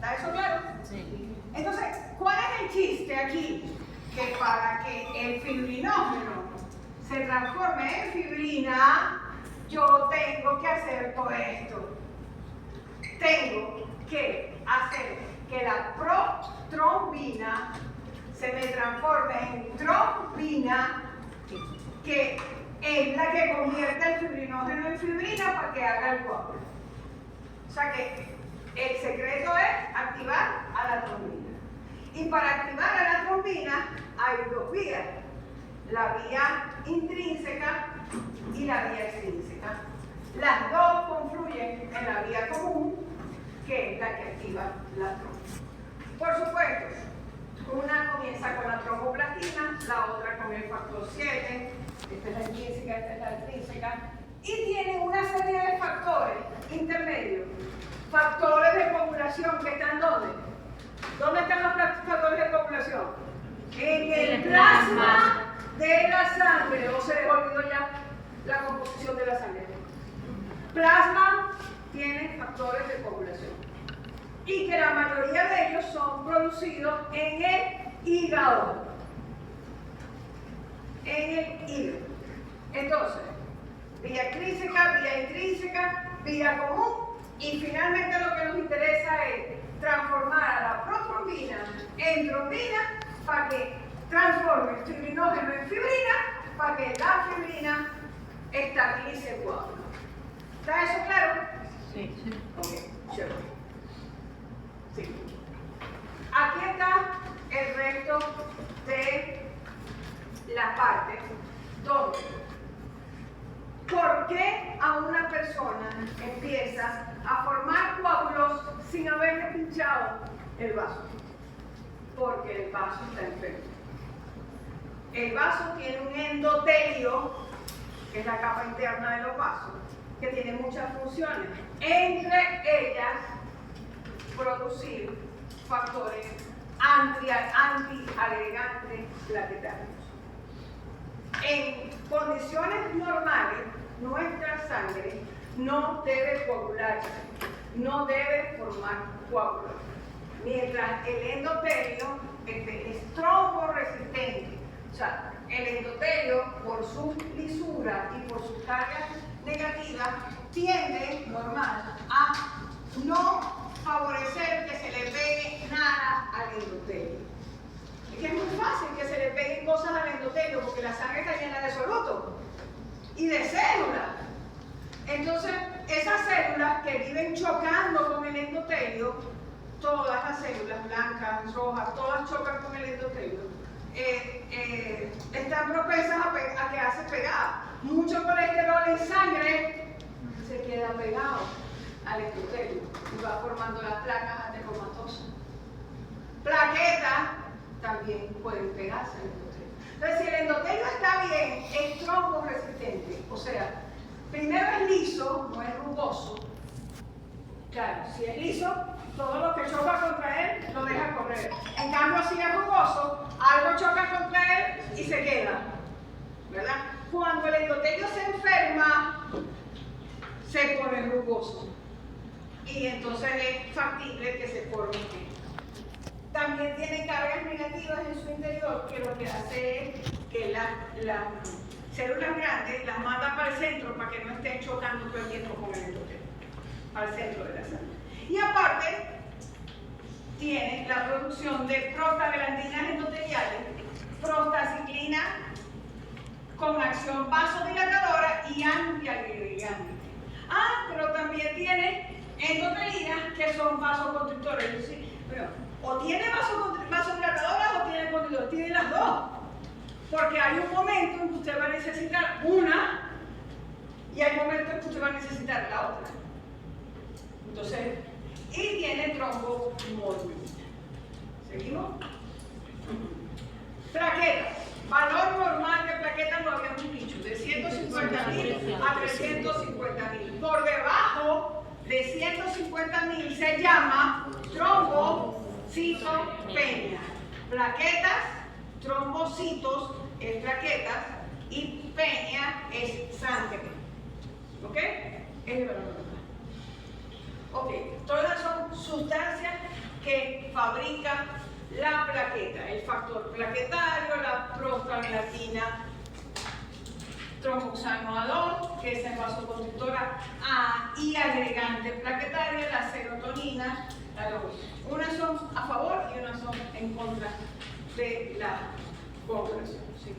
¿Está eso claro? Sí. Entonces, ¿cuál es el chiste aquí? Que para que el fibrinógeno se transforme en fibrina, yo tengo que hacer todo esto. Tengo que hacer que la protrombina se me transforme en trombina, que es la que convierte el fibrinógeno en fibrina para que haga el coágulo. O sea que el secreto es activar a la trombina. Y para activar a la trombina hay dos vías, la vía intrínseca y la vía extrínseca. Las dos confluyen en la vía común, que es la que activa la trombina. Por supuesto, una comienza con la tromboplastina, la otra con el factor 7, esta es la intrínseca, esta es la extrínseca, y tienen una serie de factores intermedios, factores de coagulación que están ¿dónde? ¿Dónde están los factores de coagulación? En el plasma de la sangre. ¿O se les olvidó ya la composición de la sangre? Plasma tiene factores de coagulación. Y que la mayoría de ellos son producidos en el hígado. En el hígado. Entonces, vía extrínseca, vía intrínseca, vía común. Y finalmente lo que nos interesa es transformar a la protrombina en trombina para que transforme el fibrinógeno en fibrina para que la fibrina estabilice el coágulo. ¿Está eso claro? Sí. Ok, chévere. Sí. Aquí está el resto de la parte donde ¿por qué a una persona empieza a formar coágulos sin haberle pinchado el vaso? Porque el vaso está enfermo. El vaso tiene un endotelio, que es la capa interna de los vasos, que tiene muchas funciones. Entre ellas, producir factores antiagregantes plaquetarios. En condiciones normales, nuestra sangre no debe coagularse, no debe formar coágulos. Mientras el endotelio es tromboresistente, o sea, el endotelio por su lisura y por sus cargas negativas tiende, normal, a no favorecer que se le pegue nada al endotelio. Es que es muy fácil que se le peguen cosas al endotelio porque la sangre está llena de soluto y de células. Entonces, esas células que viven chocando con el endotelio, todas las células blancas, rojas, todas chocan con el endotelio, están propensas a quedarse pegadas. Mucho colesterol en sangre se queda pegado al endotelio y va formando las placas ateromatosas. Plaquetas también pueden pegarse al endotelio. Entonces, si el endotelio está bien, es tromboresistente, o sea, primero es liso, no es rugoso. Claro, si es liso, todo lo que choca contra él lo deja correr. En cambio, si es rugoso, algo choca contra él y se queda, ¿verdad? Cuando el endotelio se enferma, se pone rugoso. Y entonces es factible que se forme. También tiene cargas negativas en su interior, que lo que hace es que las células grandes las manda para el centro para que no estén chocando todo el tiempo con el endotelio, al centro de la sangre. Y aparte, tiene la producción de prostaglandinas endoteliales, prostaciclina con acción vasodilatadora y antiagregante. Pero también tiene endotelinas que son vasoconstrictores. O tiene vasodilatadoras o tiene constrictores, tiene las dos. Porque hay un momento en que usted va a necesitar una y hay momentos en que usted va a necesitar la otra. Entonces, y tiene trombomorfina. ¿Seguimos? Plaquetas. Valor normal de plaquetas lo habíamos dicho, de 150.000 a 350.000. Por debajo de 150.000 se llama trombocitopenia. Plaquetas, trombocitos es plaquetas y penia es sangre. ¿Ok? Es el valor normal. Ok, todas son sustancias que fabrica la plaqueta, el factor plaquetario, la prostaglandina tromboxanoadón, que es el vasoconductora A, y agregante plaquetaria, la serotonina, la dopamina. Unas son a favor y unas son en contra de la coagulación. Sí.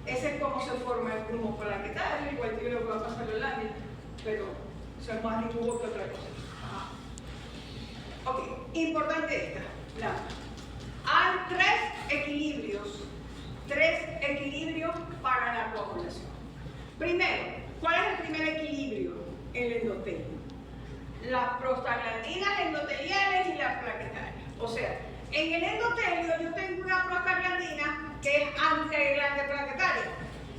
Ese es cómo se forma el grumo plaquetario, igual que lo que va a pasar en la lámina, pero son más dibujos que otra cosa. Ok, importante esta. Hay tres equilibrios para la coagulación. Primero, ¿cuál es el primer equilibrio? El endotelio. Las prostaglandinas endoteliales y las plaquetarias. O sea, en el endotelio yo tengo una prostaglandina que es antiagregante plaquetaria.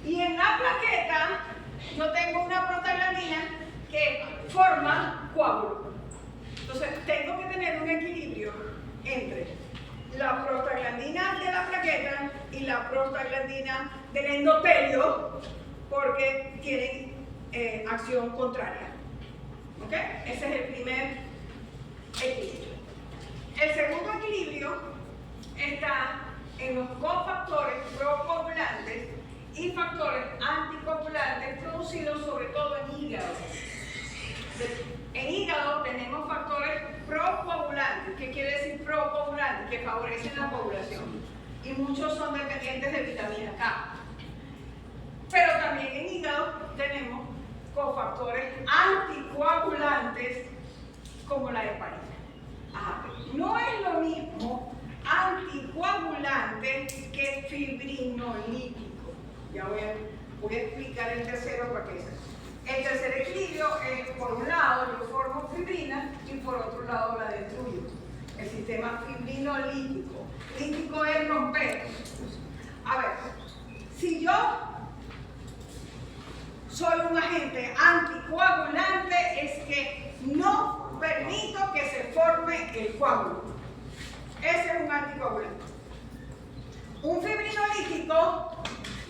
Y en la plaqueta yo tengo una prostaglandina que forma coágulo. Entonces, tengo que tener un equilibrio entre la prostaglandina de la plaqueta y la prostaglandina del endotelio, porque tienen acción contraria. ¿Ok? Ese es el primer equilibrio. El segundo equilibrio está en los cofactores procoagulantes y factores anticoagulantes producidos sobre todo en hígado. En hígado tenemos factores procoagulantes. ¿Qué quiere decir procoagulantes? Que favorecen la coagulación. Y muchos son dependientes de vitamina K. Pero también en hígado tenemos cofactores anticoagulantes como la heparina. No es lo mismo anticoagulante que fibrinolítico. Ya voy a explicar el tercero para que sea. El tercer equilibrio es, por un lado, yo formo fibrina y por otro lado la destruyo. El sistema fibrinolítico. Lítico es romper. A ver, si yo soy un agente anticoagulante, es que no permito que se forme el coágulo. Ese es un anticoagulante. Un fibrinolítico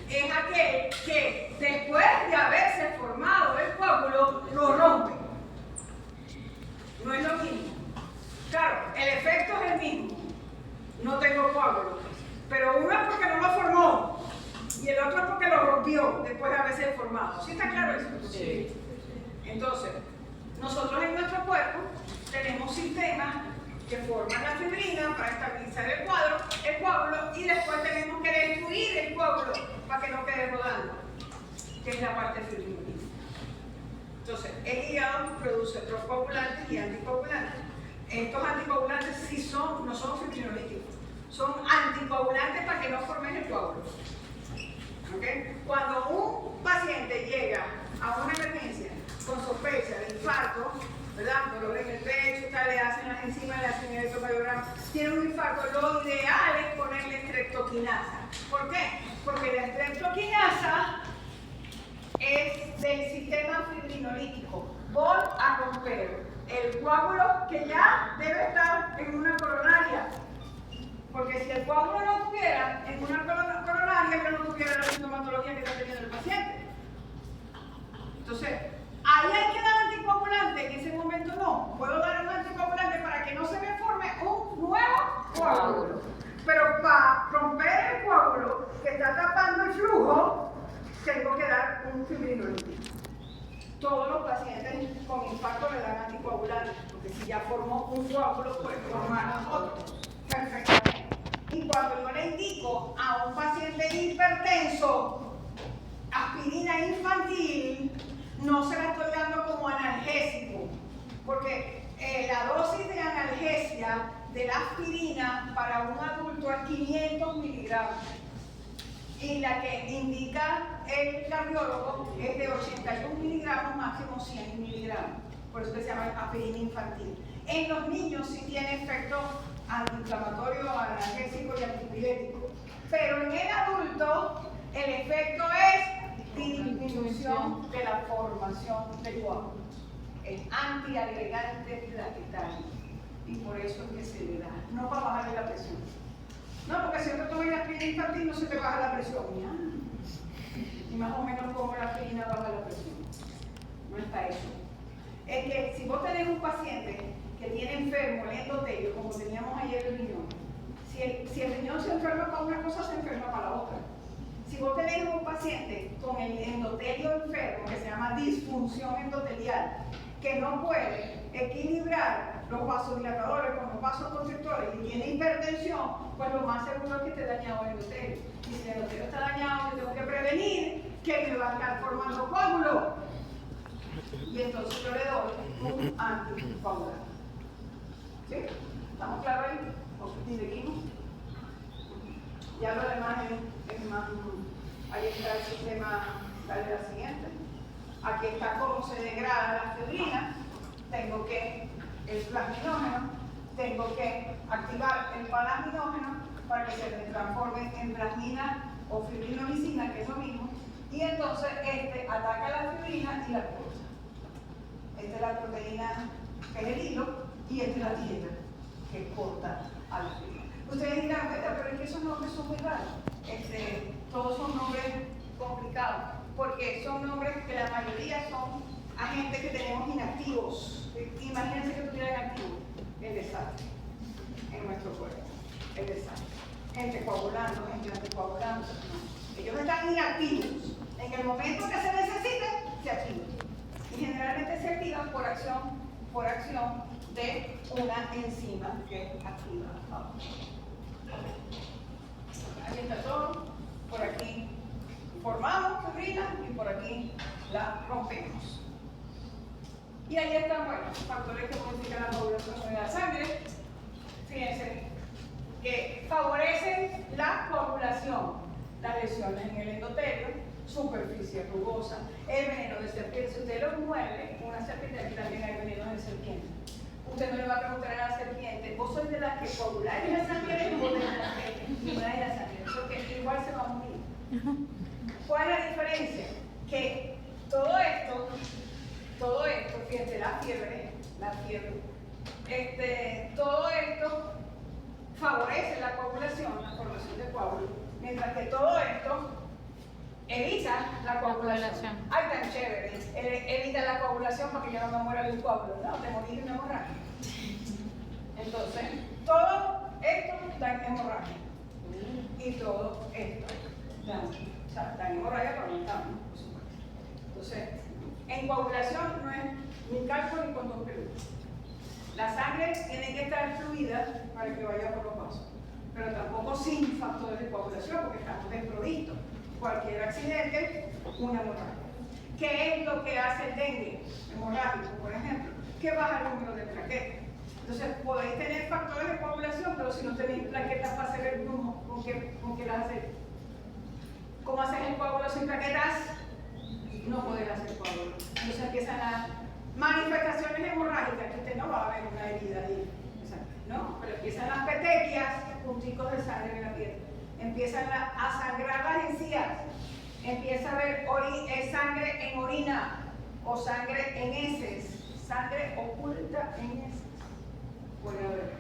es aquel que después de haberse formado el coágulo lo rompe. No es lo mismo. Claro, el efecto es el mismo. No tengo coágulo. Pero uno es porque no lo formó y el otro es porque lo rompió después de haberse formado. ¿Sí está claro eso? Sí. Entonces, nosotros en nuestro cuerpo tenemos sistemas que forman la fibrina para estabilizar el coágulo, y después tenemos que destruir el coágulo para que no quede rodando, que es la parte fibrinolítica. Entonces, el hígado produce procoagulantes y anticoagulantes. Estos anticoagulantes no son fibrinolíticos, son anticoagulantes para que no formen el coágulo. ¿Okay? Cuando un paciente llega a una emergencia con sospecha de infarto, ¿verdad? Dolor en el pecho, le hacen las enzimas, le hacen el electrocardiograma, tiene un infarto, lo ideal es ponerle streptokinasa. ¿Por qué? Porque la streptokinasa es del sistema fibrinolítico. Voy a romper el coágulo que ya debe estar en una coronaria. Porque si el coágulo no estuviera en una coronaria, pero no tuviera la sintomatología que está teniendo el paciente. Entonces, ahí hay que dar anticoagulante, en ese momento no. Puedo dar un anticoagulante para que no se me forme un nuevo coágulo. Pero para romper el coágulo que está tapando el flujo, tengo que dar un fibrinolítico. Todos los pacientes con infarto le dan anticoagulantes, porque si ya formó un coágulo, puede formar otro. Perfectamente. Y cuando yo le indico a un paciente hipertenso aspirina infantil, no se la estoy dando como analgésico, porque la dosis de analgesia de la aspirina para un adulto es 500 miligramos. Y la que indica el cardiólogo es de 81 miligramos, máximo 100 miligramos. Por eso que se llama aspirina infantil. En los niños sí tiene efecto antiinflamatorio, analgésico y antipirético. Pero en el adulto el efecto es disminución de la formación del coágulo. Es antiagregante plaquetario. Y por eso es que se le da. No para bajarle la presión. No, porque si tú tomas la aspirina infantil no se te baja la presión. Y más o menos como la aspirina baja la presión. No está eso. Es que si vos tenés un paciente que tiene enfermo el endotelio, como teníamos ayer el riñón, si el riñón se enferma para una cosa, se enferma para la otra. Si vos tenés un paciente con el endotelio enfermo, que se llama disfunción endotelial, que no puede equilibrar los vasodilatadores con los vasoconstrictores y tiene hipertensión, pues lo más seguro es que esté dañado el endotelio. Y si el endotelio está dañado, yo tengo que prevenir que me va a estar formando coágulos. Y entonces yo le doy un anticoagulante. ¿Sí? ¿Estamos claros ahí? ¿Y seguimos? Ya lo demás es más. Ahí está el sistema, dale la siguiente. Aquí está cómo se degrada la fibrina. Tengo que el plasminógeno, tengo que activar el palasminógeno para que se transforme en plasmina o fibrinomicina, que es lo mismo. Y entonces este ataca la fibrina y la corta. Esta es la proteína que es el hilo y esta es la tijera que corta a la fibrina. Ustedes dirán, pero es que esos nombres son muy raros. Todos son nombres complicados, porque son nombres que la mayoría son agentes que tenemos inactivos. Imagínense que tuvieran activo el desastre en nuestro cuerpo, el desastre. Gente coagulando, gente anticoagulando. No. Ellos están inactivos. En el momento que se necesiten, se activan. Y generalmente se activan por acción de una enzima que activa. Aquí está todo. Por aquí formamos fibrina y por aquí la rompemos. Y ahí están, bueno, factores que modifican la coagulación de la sangre. Fíjense que favorecen la coagulación, las lesiones en el endotelio, superficie rugosa, el veneno de serpiente. Si usted lo muerde, una serpiente, aquí también hay veneno de serpiente. Usted no le va a preguntar a la serpiente, vos sois de las que coaguláis la sangre o de las que ignoráis la sangre, porque igual se va a morir. ¿Cuál es la diferencia? Que todo esto, fíjense, la fiebre, todo esto favorece la coagulación, la formación de coágulos, mientras que todo esto evita la coagulación. Ay, tan chévere, evita la coagulación para que yo no me muera de un coágulo, no, te morís de una hemorragia. Entonces, todo esto da hemorragia y todo esto da hemorragia, pero no está, ¿no? Por supuesto. Entonces, en coagulación no es ni calco ni condón peludo. La sangre tiene que estar fluida para que vaya por los vasos, pero tampoco sin factores de coagulación porque estamos desprovistos. Cualquier accidente, una hemorragia. ¿Qué es lo que hace el dengue hemorrágico, por ejemplo? Que baja el número de plaquetas. Entonces, podéis tener factores de coagulación, pero si no tenéis plaquetas para hacer el flujo, ¿con qué las hacéis? ¿Cómo haces el coágulo sin plaquetas? No podés hacer coágulo. Entonces empiezan las manifestaciones hemorrágicas, que usted no va a ver una herida ahí. No, pero empiezan las petequias, punticos de sangre en la piel. Empiezan a sangrar las encías. Empieza a haber sangre en orina o sangre en heces. Sangre oculta en heces. Puede haber.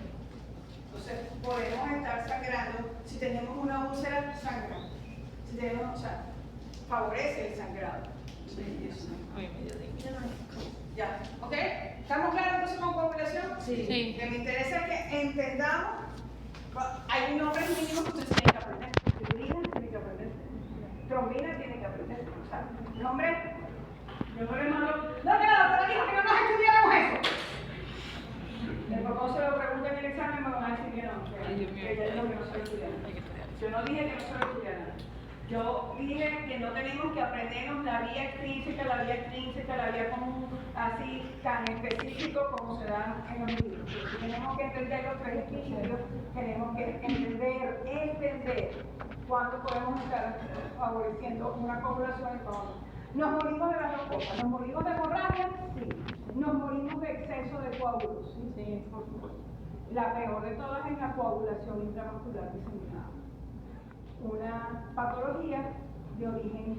Entonces, podemos estar sangrando. Si tenemos una úlcera, sangra. Si tenemos, favorece el sangrado. Ya, ¿ok? ¿Estamos claros entonces con coagulación? Sí. Lo que me interesa es que entendamos, hay nombres mínimos que ustedes tienen que aprender. Fibrina tiene que aprender. Trombina tiene que aprender. O sea, nombre, yo no le mando, no, que la doctora dijo que no nos estudiáramos eso. Después cuando se lo pregunten en el examen me van a decir que no, que yo no soy estudiante. Yo no dije que no soy estudiante. Yo dije que no tenemos que aprendernos la vía extrínseca, la vía común, así tan específico como se da en los libros. Tenemos que entender los tres principios, tenemos que entender cuándo podemos estar favoreciendo una coagulación y cuándo no. Nos morimos de las dos cosas, nos morimos de hemorragia, sí. Nos morimos de exceso de coágulos, sí, por supuesto. La peor de todas es la coagulación intramuscular diseminada. Una patología de origen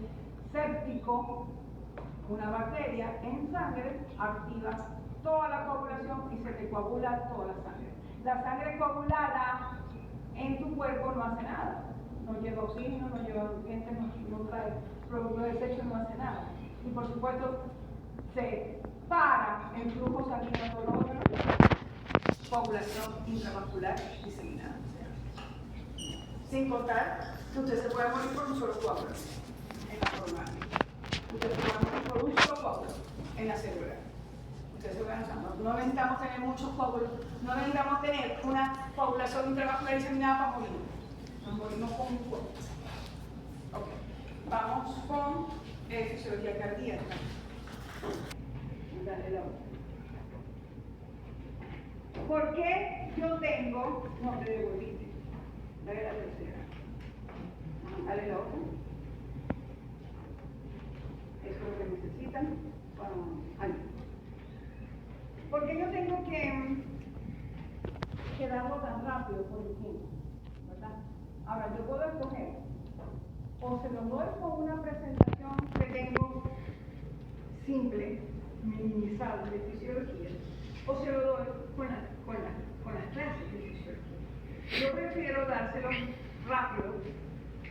séptico, una bacteria en sangre activa toda la coagulación y se te coagula toda la sangre. La sangre coagulada en tu cuerpo no hace nada, no lleva oxígeno, no lleva nutrientes, no trae productos de desecho, no hace nada. Y por supuesto se para el flujo sanguíneo a todos los órganos coagulación intravascular diseminada. Sin contar que usted se puede morir por un solo coágulo en la pulmonar. Usted se puede morir por un solo coágulo en la cerebral. Ustedes se van usando. No necesitamos tener muchos coágulos, no necesitamos tener una coagulación intravascular diseminada para morir. Nos morimos con un coágulo. Ok, vamos con fisiología cardíaca. Dale la otra. ¿Por qué yo tengo? No, te devolviste. Dale la tercera. Dale la otra. Eso es lo que necesitan. Ahí. ¿Por qué yo tengo que darlo tan rápido por el tiempo? ¿Verdad? Ahora, yo puedo escoger, o se lo doy con una presentación que tengo simple, minimizable de fisiología, o se lo doy con las clases de fisiología. Yo prefiero dárselo rápido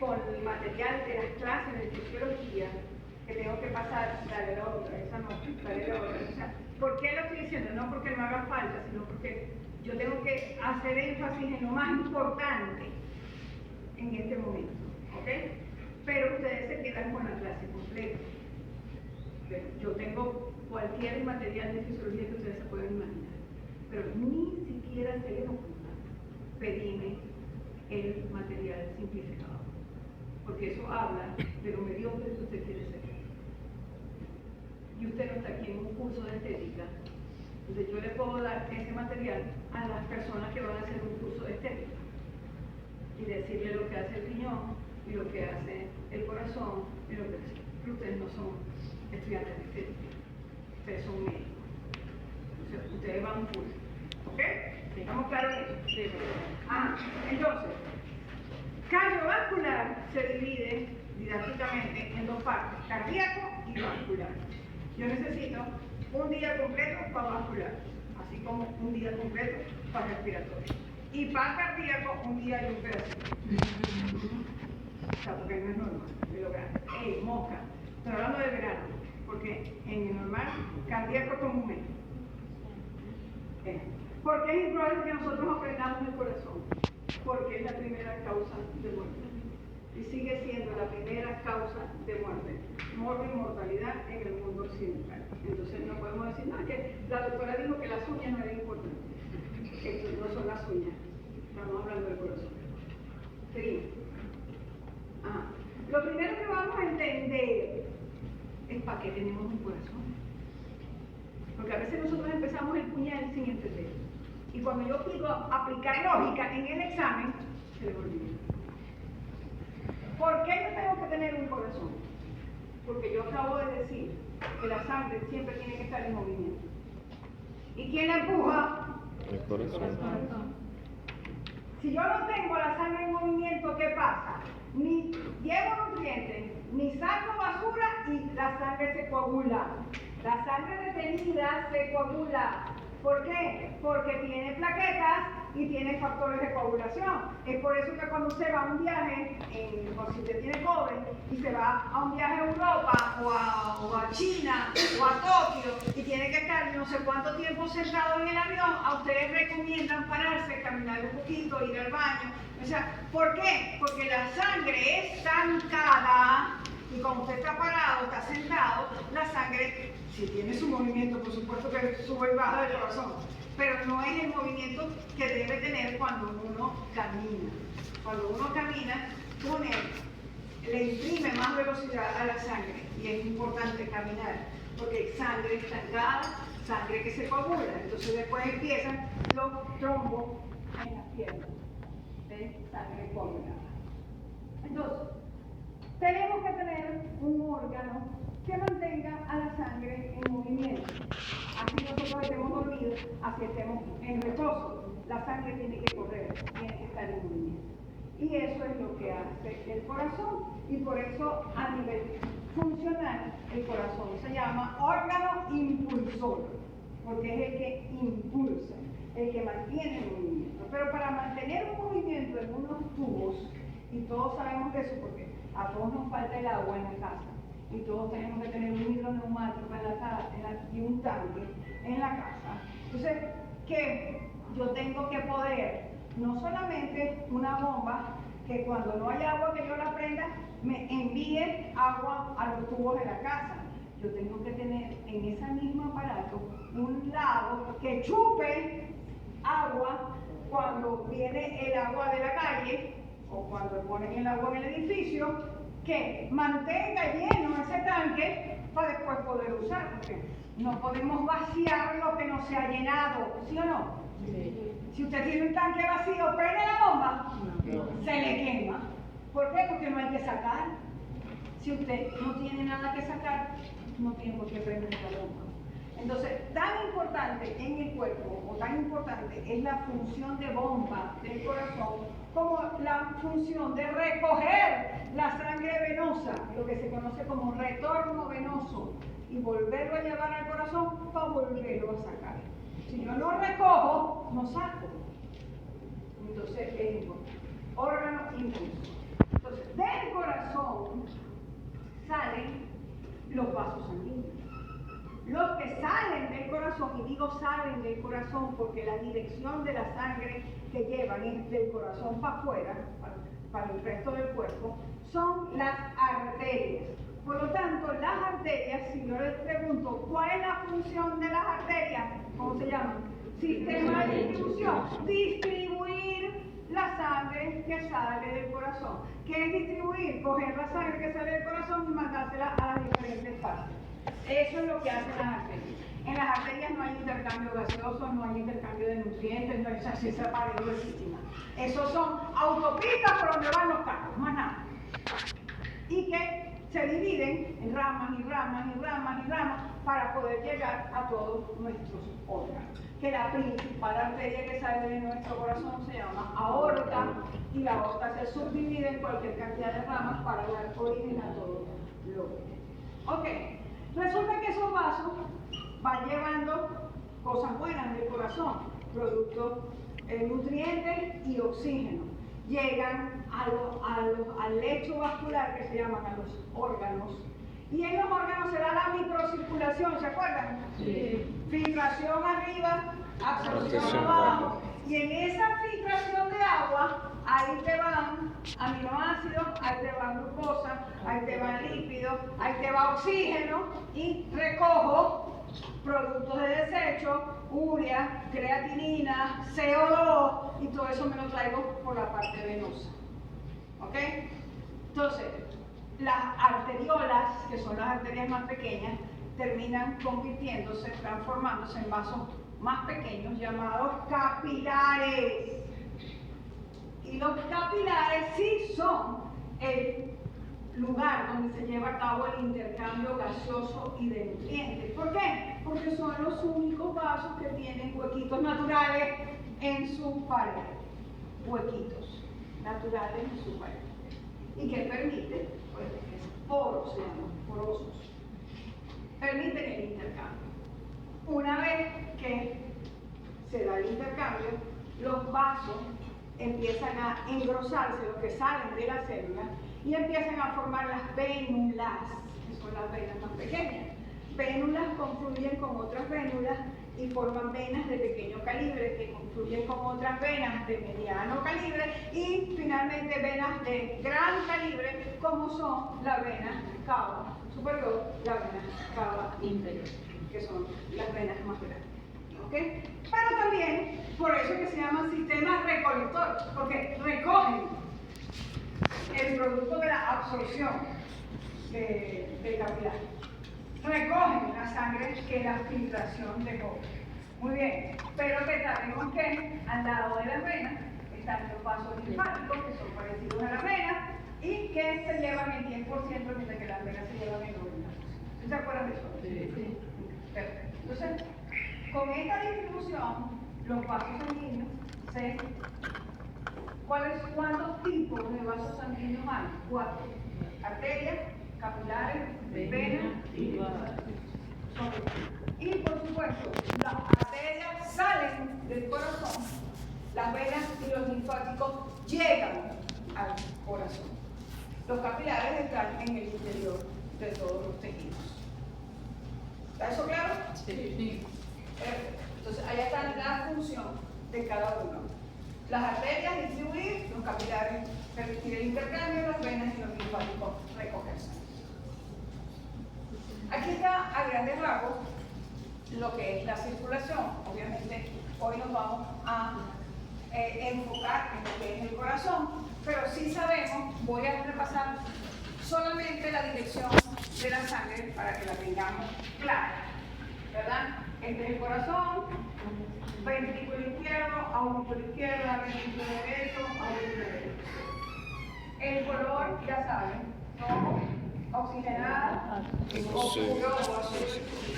con el material de las clases de fisiología que tengo que pasar, dale la otra, esa no, dale la otra. O sea, ¿por qué lo estoy diciendo? No porque no haga falta, sino porque yo tengo que hacer énfasis en lo más importante en este momento, ¿ok? Pero ustedes se quedan con la clase completa. Yo tengo cualquier material de fisiología que ustedes se puedan imaginar, pero ni siquiera se les ocurra pedirme el material simplificado, porque eso habla de lo mediocre que usted quiere ser. Y usted no está aquí en un curso de estética, entonces yo le puedo dar ese material a las personas que van a hacer un curso de estética y decirle lo que hace el riñón y lo que hace el corazón y lo que hace. Pero ustedes no son estudiantes de estética, ustedes son médicos, o sea, ustedes van a un curso, ¿ok? Sí. ¿Estamos claros en eso? Sí. Entonces, cardiovascular se divide didácticamente en dos partes, cardíaco y vascular. Yo necesito un día completo para vascular, así como un día completo para respiratorio. Y para cardíaco, un día y un pedacito. O sea, porque no es normal, de lo grande. Mosca, estoy hablando de verano, porque en el normal, cardíaco como un mes. ¿Por qué es importante que nosotros aprendamos el corazón? Porque es la primera causa de muerte. Y sigue siendo la primera causa de muerte, muerte y mortalidad en el mundo occidental. Entonces no podemos decir nada, que la doctora dijo que las uñas no eran importantes. Esto no son las uñas, estamos hablando del corazón. Seguimos. Lo primero que vamos a entender es para qué tenemos un corazón. Porque a veces nosotros empezamos el puñal sin entender. Y cuando yo quiero aplicar lógica en el examen, se le olvida. ¿Por qué yo tengo que tener un corazón? Porque yo acabo de decir que la sangre siempre tiene que estar en movimiento. ¿Y quién la empuja? El corazón. Si yo no tengo la sangre en movimiento, ¿qué pasa? Ni llevo nutrientes, ni saco basura y la sangre se coagula. La sangre detenida se coagula. ¿Por qué? Porque tiene plaquetas y tiene factores de coagulación. Es por eso que cuando usted va a un viaje, o si usted tiene cobre, y se va a un viaje a Europa, o a China, o a Tokio, y tiene que estar no sé cuánto tiempo sentado en el avión, a ustedes recomiendan pararse, caminar un poquito, ir al baño. O sea, ¿por qué? Porque la sangre es estancada, y cuando usted está parado, está sentado, la sangre, si tiene su movimiento, por supuesto que sube y baja del corazón, pero no es el movimiento que debe tener cuando uno camina. Cuando uno camina, le imprime más velocidad a la sangre, y es importante caminar, porque hay sangre estancada, sangre que se coagula. Entonces después empiezan los trombos en las piernas de sangre coagulada. Entonces, tenemos que tener un órgano que mantenga a la sangre en movimiento. Así nosotros estemos dormidos, así estemos en reposo. La sangre tiene que correr, tiene que estar en movimiento. Y eso es lo que hace el corazón. Y por eso, a nivel funcional, el corazón se llama órgano impulsor, porque es el que impulsa, el que mantiene el movimiento. Pero para mantener un movimiento en unos tubos, y todos sabemos eso porque a todos nos falta el agua en la casa, y todos tenemos que tener un hidroneumático en la casa y un tanque en la casa. Entonces, que yo tengo que poder, no solamente una bomba, que cuando no hay agua que yo la prenda, me envíe agua a los tubos de la casa. Yo tengo que tener en ese mismo aparato un lago que chupe agua cuando viene el agua de la calle o cuando ponen el agua en el edificio, que mantenga lleno ese tanque para después poder usar, porque no podemos vaciar lo que no se ha llenado, ¿sí o no? Sí. Si usted tiene un tanque vacío, prende la bomba, no. Se le quema. ¿Por qué? Porque no hay que sacar. Si usted no tiene nada que sacar, no tiene por qué prender la bomba. Entonces, tan importante en el cuerpo, o tan importante es la función de bomba del corazón, como la función de recoger la sangre venosa, lo que se conoce como retorno venoso, y volverlo a llevar al corazón para volverlo a sacar. Si yo no recojo, no saco. Entonces, es importante. Órgano impulso. Entonces, del corazón salen los vasos sanguíneos. Los que salen del corazón, y digo salen del corazón porque la dirección de la sangre que llevan es del corazón para afuera, para el resto del cuerpo, son las arterias. Por lo tanto, las arterias, si yo les pregunto, ¿cuál es la función de las arterias? ¿Cómo se llaman? Sistema de distribución. Distribuir la sangre que sale del corazón. ¿Qué es distribuir? Coger la sangre que sale del corazón y mandársela a las diferentes partes. Eso es lo que hacen las arterias. En las arterias no hay intercambio gaseoso, no hay intercambio de nutrientes, no hay esa pared gruesísima. Esos son autopistas por donde van los carros, más nada. Y que se dividen en ramas y ramas y ramas y ramas para poder llegar a todos nuestros órganos. Que la principal arteria que sale de nuestro corazón se llama aorta, y la aorta se subdivide en cualquier cantidad de ramas para dar origen a todo lo que. Ok, resulta que esos vasos van llevando cosas buenas del corazón, productos, nutrientes y oxígeno. Llegan al lecho vascular que se llaman a los órganos. Y en los órganos se da la microcirculación, ¿se acuerdan? Sí. Filtración arriba, absorción abajo. Y en esa filtración de agua, ahí te van aminoácidos, ahí te va glucosa, ahí te van lípidos, ahí te va oxígeno, y recojo productos de desecho, urea, creatinina, CO2, y todo eso me lo traigo por la parte venosa. ¿Ok? Entonces, las arteriolas, que son las arterias más pequeñas, terminan convirtiéndose, transformándose en vasos más pequeños llamados capilares. Y los capilares sí son el lugar donde se lleva a cabo el intercambio gaseoso y de nutrientes. ¿Por qué? Porque son los únicos vasos que tienen huequitos naturales en su pared. Huequitos naturales en su pared. Y que permite, pues, poros se llaman, porosos. Permiten el intercambio. Una vez que se da el intercambio, los vasos empiezan a engrosarse, los que salen de la célula, y empiezan a formar las vénulas, que son las venas más pequeñas. Vénulas confluyen con otras vénulas y forman venas de pequeño calibre que confluyen con otras venas de mediano calibre, y finalmente venas de gran calibre, como son las venas cava superior, la vena cava inferior, que son las venas más grandes. ¿Okay? Pero también, por eso que se llama sistema recolector, porque recogen el producto de la absorción del capilar. Recogen la sangre que la filtración dejó. Muy bien, pero que sabemos que al lado de las venas están los vasos linfáticos, que son parecidos a las venas, y que se llevan el 10%, mientras que las venas se llevan el 90%. ¿Sí se acuerdan de eso? Sí. Perfecto. Entonces, con esta distribución, los vasos sanguíneos se... ¿Cuántos tipos de vasos sanguíneos hay? 4. Arterias, capilares, venas y vasos. Y por supuesto, las arterias salen del corazón, las venas y los linfáticos llegan al corazón. Los capilares están en el interior de todos los tejidos. ¿Está eso claro? Sí. Entonces, ahí está la función de cada uno. Las arterias distribuir, los capilares permitir el intercambio, las venas y los linfáticos recogerse. Aquí está a grandes rasgos lo que es la circulación. Obviamente, hoy nos vamos a enfocar en lo que es el corazón, pero sí sabemos, voy a repasar solamente la dirección de la sangre para que la tengamos clara, ¿verdad? Este es el corazón, ventrículo izquierdo, aurícula izquierda, ventrículo derecho, aurícula derecha. El color, ya saben, rojo, oxigenada, oscuro o azul,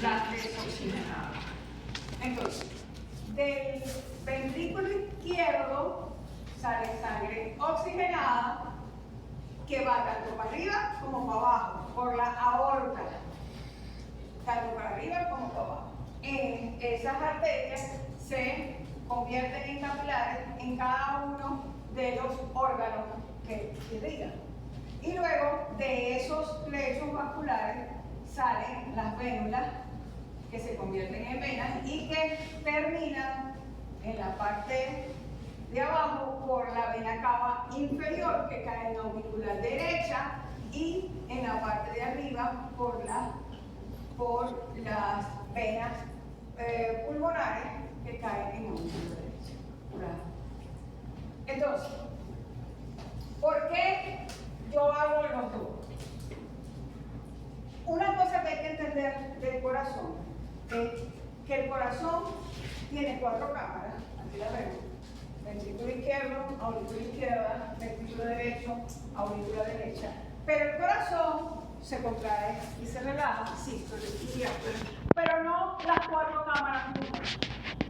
la desoxigenada. Entonces, del ventrículo izquierdo sale sangre oxigenada que va tanto para arriba como para abajo, por la aorta, tanto para arriba como para abajo. Esas arterias se convierten en capilares en cada uno de los órganos que irrigan. Y luego de esos lechos vasculares salen las vénulas que se convierten en venas y que terminan en la parte de abajo por la vena cava inferior que cae en la auricular derecha y en la parte de arriba por las venas pulmonares que caen en la auricular derecha. Entonces, ¿por qué yo hago los dos? Una cosa que hay que entender del corazón es que el corazón tiene 4 cámaras, aquí la vemos, ventrículo izquierdo, aurícula izquierda, ventrículo derecho, aurícula derecha, pero el corazón se contrae y se relaja, sístole y diástole, pero no las 4 cámaras juntas.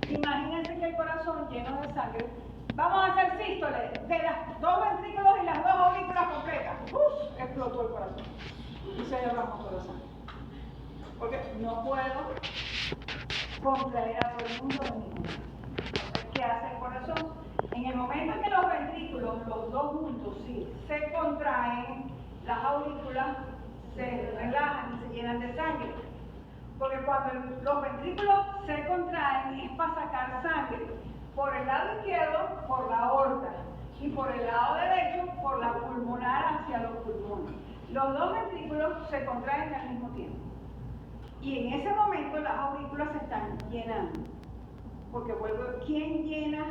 Imagínense que el corazón lleno de sangre, vamos a hacer sístole de las 2 ventrículos y las 2 aurículas completas. Explotó el corazón y se derramó toda la sangre. Porque no puedo contraer a todo el mundo de mi mundo. ¿Qué hace el corazón? En el momento en que los ventrículos, los dos juntos, sí, se contraen, las aurículas se relajan y se llenan de sangre. Porque cuando los ventrículos se contraen es para sacar sangre por el lado izquierdo, por la aorta, y por el lado derecho, por la pulmonar hacia los pulmones. Los 2 ventrículos se contraen al mismo tiempo. Y en ese momento las aurículas se están llenando. Porque vuelvo, ¿quién llena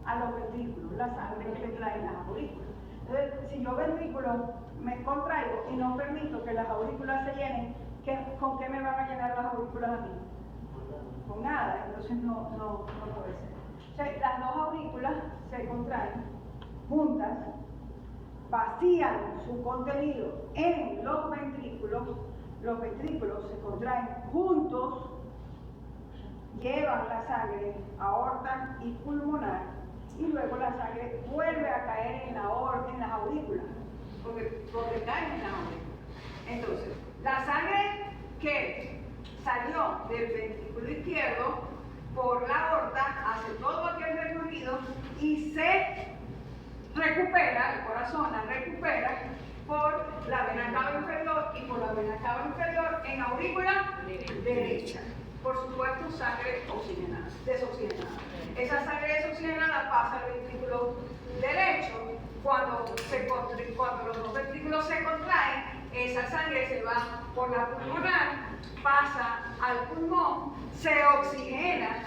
a los ventrículos? La sangre que traen las aurículas. Entonces, si yo ventrículo me contraigo y no permito que las aurículas se llenen, ¿con qué me van a llenar las aurículas a mí? Con nada, entonces no puede ser. O sea, las 2 aurículas se contraen juntas, vacían su contenido en los ventrículos se contraen juntos, llevan la sangre aorta y pulmonar y luego la sangre vuelve a caer en las aurículas, porque caen en las aurículas. Entonces, la sangre que salió del ventrículo izquierdo por la aorta hace todo aquel recorrido y se recupera, el corazón la recupera por la vena cava inferior y por la vena cava inferior en aurícula derecha. Por supuesto, sangre oxigenada, desoxigenada. Esa sangre desoxigenada pasa al ventrículo derecho. Cuando los 2 ventrículos se contraen, esa sangre se va por la pulmonar, pasa al pulmón, se oxigena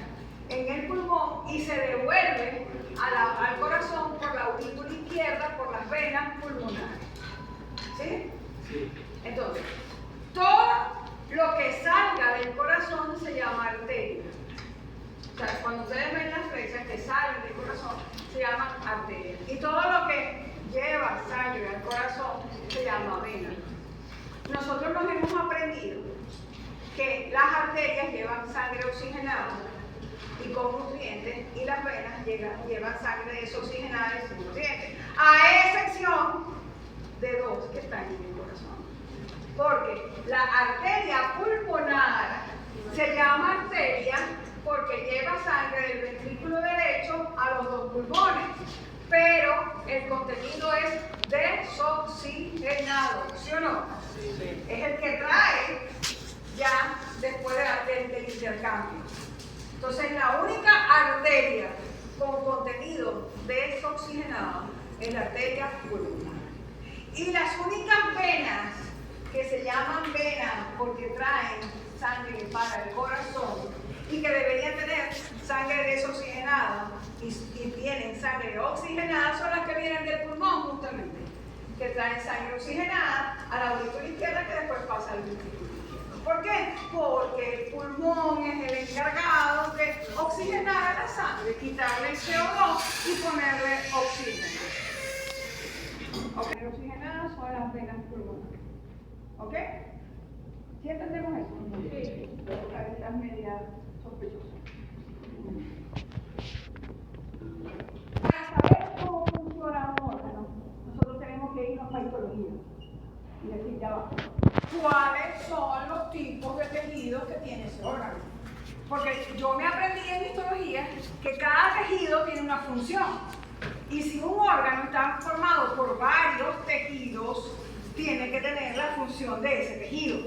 en el pulmón y se devuelve al corazón por la aurícula izquierda, por las venas pulmonares. ¿Sí? Sí. Entonces, todo lo que salga del corazón se llama arteria. O sea, cuando ustedes ven las flechas que salen del corazón, se llaman arterias. Y todo lo que lleva sangre al corazón se llama vena. Nosotros nos hemos aprendido que las arterias llevan sangre oxigenada y con nutrientes, y las venas llevan sangre desoxigenada y sin nutrientes, a excepción de 2 que están en el corazón. Porque la arteria pulmonar se llama arteria porque lleva sangre del ventrículo derecho a los 2 pulmones, pero el contenido es desoxigenado, ¿sí o no? Sí. Es el que trae ya después del intercambio. Entonces, la única arteria con contenido desoxigenado es la arteria pulmonar. Y las únicas venas que se llaman venas porque traen sangre para el corazón y que deberían tener sangre desoxigenada y tienen sangre oxigenada son las que vienen del pulmón justamente, que traen sangre oxigenada a la aurícula izquierda que después pasa al ventrículo. ¿Por qué? Porque el pulmón es el encargado de oxigenar a la sangre, quitarle el CO2 y ponerle oxígeno. ¿Ok? Oxigenadas son las venas pulmonares. ¿Ok? ¿Sí entendemos eso? Sí. Estas medias sospechosas. Para saber cómo funciona un órgano, nosotros tenemos que irnos a histología y decir ya va. ¿Cuáles son los tipos de tejidos que tiene ese órgano? Porque yo me aprendí en histología que cada tejido tiene una función. Y si un órgano está formado por varios tejidos, tiene que tener la función de ese tejido.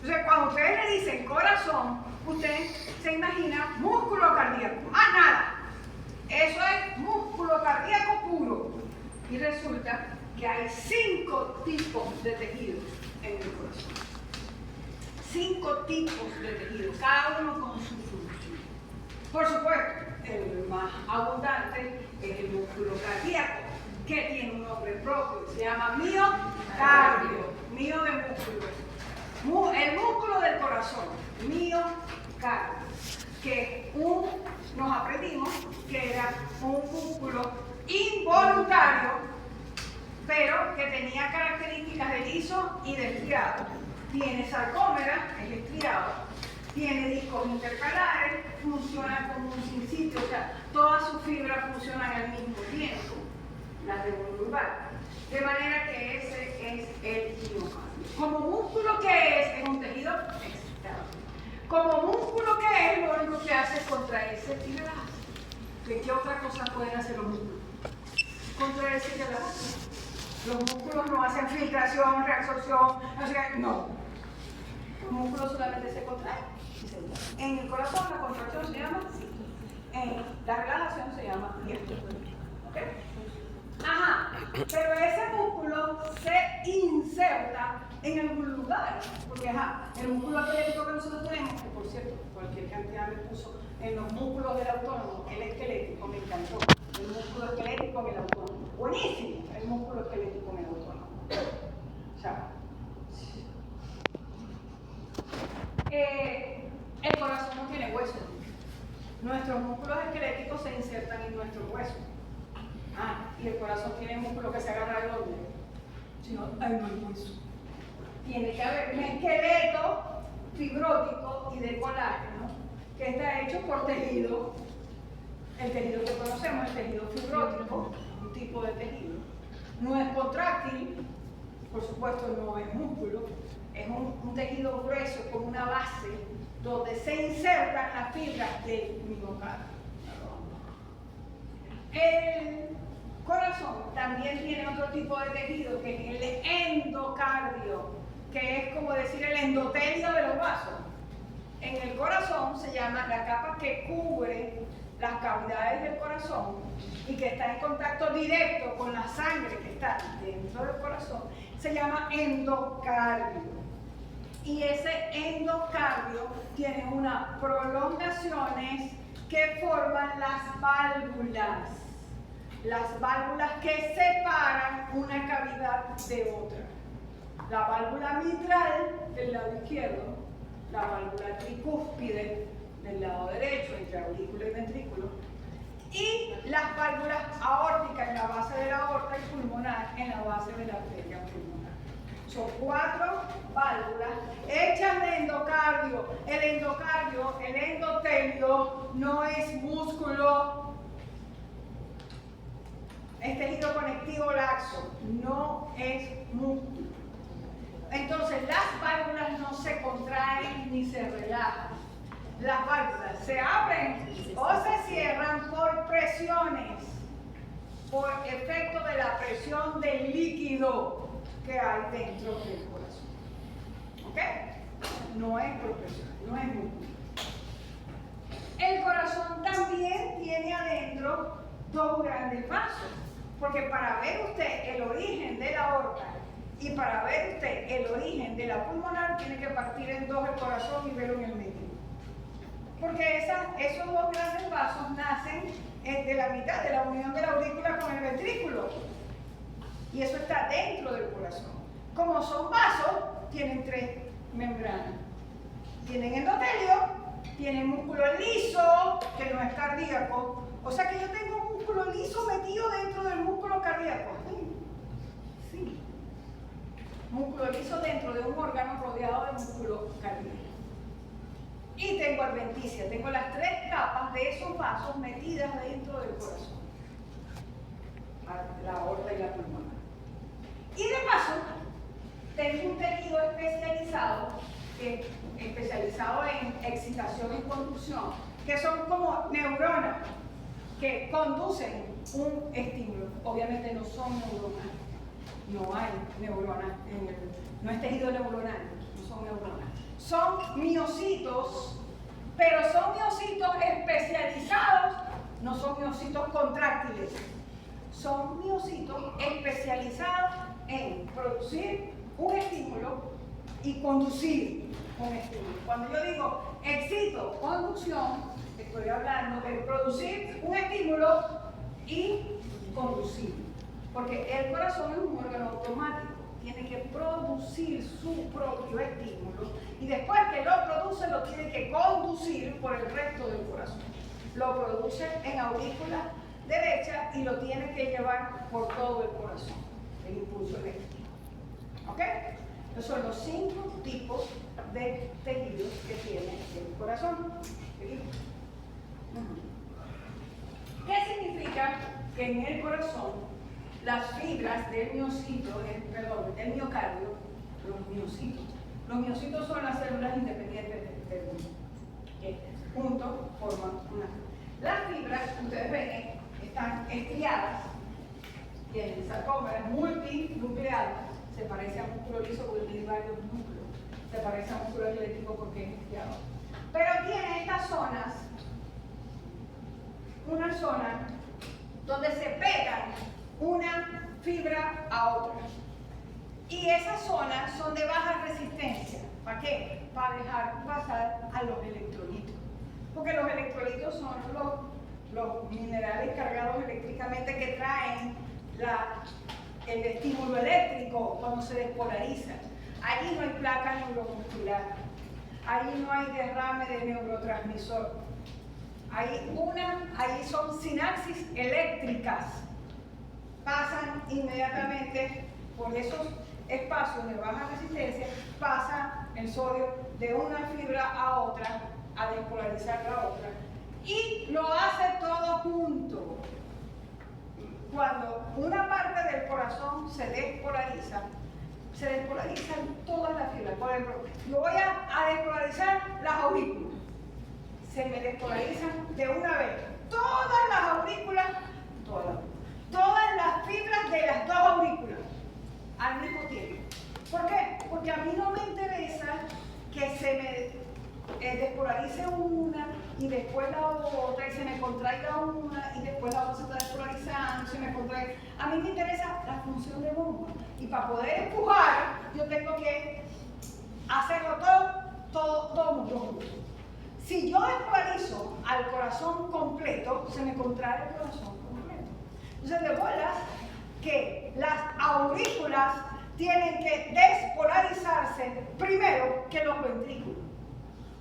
Entonces, cuando ustedes le dicen corazón, usted se imagina músculo cardíaco, más nada. Eso es músculo cardíaco puro. Y resulta que hay 5 tipos de tejidos en el corazón. 5 tipos de tejidos, cada uno con su función. Por supuesto, el más abundante es el músculo cardíaco, que tiene un nombre propio, se llama miocardio, mio de músculo. El músculo del corazón, miocardio, que nos aprendimos que era un músculo involuntario, pero que tenía características de liso y de estriado. Tiene sarcómera, es estriado, tiene discos intercalares, funciona como un sinsitio, o sea, todas sus fibras funcionan al mismo tiempo, las de vulvar. De manera que ese es el miocardio. Como músculo que es un tejido externo. Como músculo que es, lo único que hace es contraerse y relajarse. ¿Qué otra cosa pueden hacer los músculos? Contraerse y relajarse. Los músculos no hacen filtración, reabsorción, no sé qué, no. Los músculos solamente se contraen y se relajan. En el corazón la contracción se llama sístole. En la relajación se llama diástole. ¿Ok? Ajá, pero ese músculo se inserta en algún lugar, porque el músculo esquelético que nosotros tenemos, que por cierto, cualquier cantidad me puso en los músculos del autónomo, el esquelético, me encantó, el músculo esquelético en el autónomo, buenísimo, el músculo esquelético en el autónomo. O sea, el corazón no tiene hueso, nuestros músculos esqueléticos se insertan en nuestros huesos. Y el corazón tiene músculo que se agarra de dónde. Si no, ahí no hay hueso. Tiene que haber un esqueleto fibrótico y de colágeno que está hecho por tejido. El tejido que conocemos, el tejido fibrótico, un tipo de tejido. No es contráctil, por supuesto no es músculo, es un tejido grueso con una base donde se insertan las fibras del miocardio. El corazón también tiene otro tipo de tejido que es el endocardio, que es como decir el endotelio de los vasos. En el corazón se llama la capa que cubre las cavidades del corazón y que está en contacto directo con la sangre que está dentro del corazón, se llama endocardio. Y ese endocardio tiene unas prolongaciones que forman las válvulas. Las válvulas que separan una cavidad de otra. La válvula mitral del lado izquierdo, la válvula tricúspide del lado derecho, entre aurícula y ventrículo, y las válvulas aórticas en la base de la aorta y pulmonar en la base de la arteria pulmonar. Son 4 válvulas hechas de endocardio. El endocardio, el endotelio, no es músculo. Es tejido conectivo laxo, no es músculo. Entonces las válvulas no se contraen ni se relajan. Las válvulas se abren o se cierran por presiones, por efecto de la presión del líquido que hay dentro del corazón. ¿Ok? No es por presión, no es músculo. El corazón también tiene adentro dos grandes vasos, porque para ver usted el origen de la aorta y para ver usted el origen de la pulmonar, tiene que partir en dos el corazón y verlo en el medio. Porque esos dos grandes vasos nacen de la mitad de la unión de la aurícula con el ventrículo. Y eso está dentro del corazón. Como son vasos, tienen tres membranas. Tienen endotelio, tienen músculo liso, que no es cardíaco. O sea que yo tengo un músculo liso metido dentro del músculo cardíaco. Sí. Músculo liso dentro de un órgano rodeado de músculo cardíaco. Y tengo adventicia, tengo las tres capas de esos vasos metidas dentro del corazón. La aorta y la pulmonar. Y de paso, tengo un tejido especializado en excitación y conducción, que son como neuronas que conducen un estímulo. Obviamente no son neuronas, no hay neuronas, no es tejido neuronal, no son neuronas. Son miocitos, pero son miocitos especializados, no son miocitos contráctiles, son miocitos especializados en producir un estímulo y conducir un estímulo. Cuando yo digo excito, conducción, estoy hablando de producir un estímulo y conducir. Porque el corazón es un órgano automático, tiene que producir su propio estímulo y después que lo produce lo tiene que conducir por el resto del corazón. Lo produce en aurícula derecha y lo tiene que llevar por todo el corazón, el impulso eléctrico. ¿Ok? Esos son los 5 tipos de tejidos que tiene el corazón. ¿Qué significa que en el corazón las fibras del miocito, del miocardio, los miocitos son las células independientes del mundo, que juntos forman una. Las fibras, ustedes ven, están estriadas, tienen sarcómeras multinucleadas, se parece a músculo liso porque tiene varios núcleos, se parece a músculo eléctrico porque es estriado. Pero tiene estas zonas, una zona donde se pegan una fibra a otra. Y esas zonas son de baja resistencia. ¿Para qué? Para dejar pasar a los electrolitos. Porque los electrolitos son los minerales cargados eléctricamente que traen el estímulo eléctrico cuando se despolariza. Allí no hay placa neuromuscular. Allí no hay derrame de neurotransmisor. Allí son sinapsis eléctricas. Pasan inmediatamente por esos espacios de baja resistencia, pasa el sodio de una fibra a otra, a despolarizar la otra, y lo hace todo junto. Cuando una parte del corazón se despolarizan todas las fibras. Por ejemplo, yo voy a despolarizar las aurículas. Se me despolarizan de una vez. Todas las aurículas, todas las fibras de las dos aurículas al mismo tiempo. ¿Por qué? Porque a mí no me interesa que se me despolarice una y después la otra y se me contraiga una y después la otra se está despolarizando, se me contrae. A mí me interesa la función de bomba y para poder empujar yo tengo que hacerlo todo junto. Si yo despolarizo al corazón completo, se me contrae el corazón completo. Entonces, de bolas que las aurículas tienen que despolarizarse primero que los ventrículos,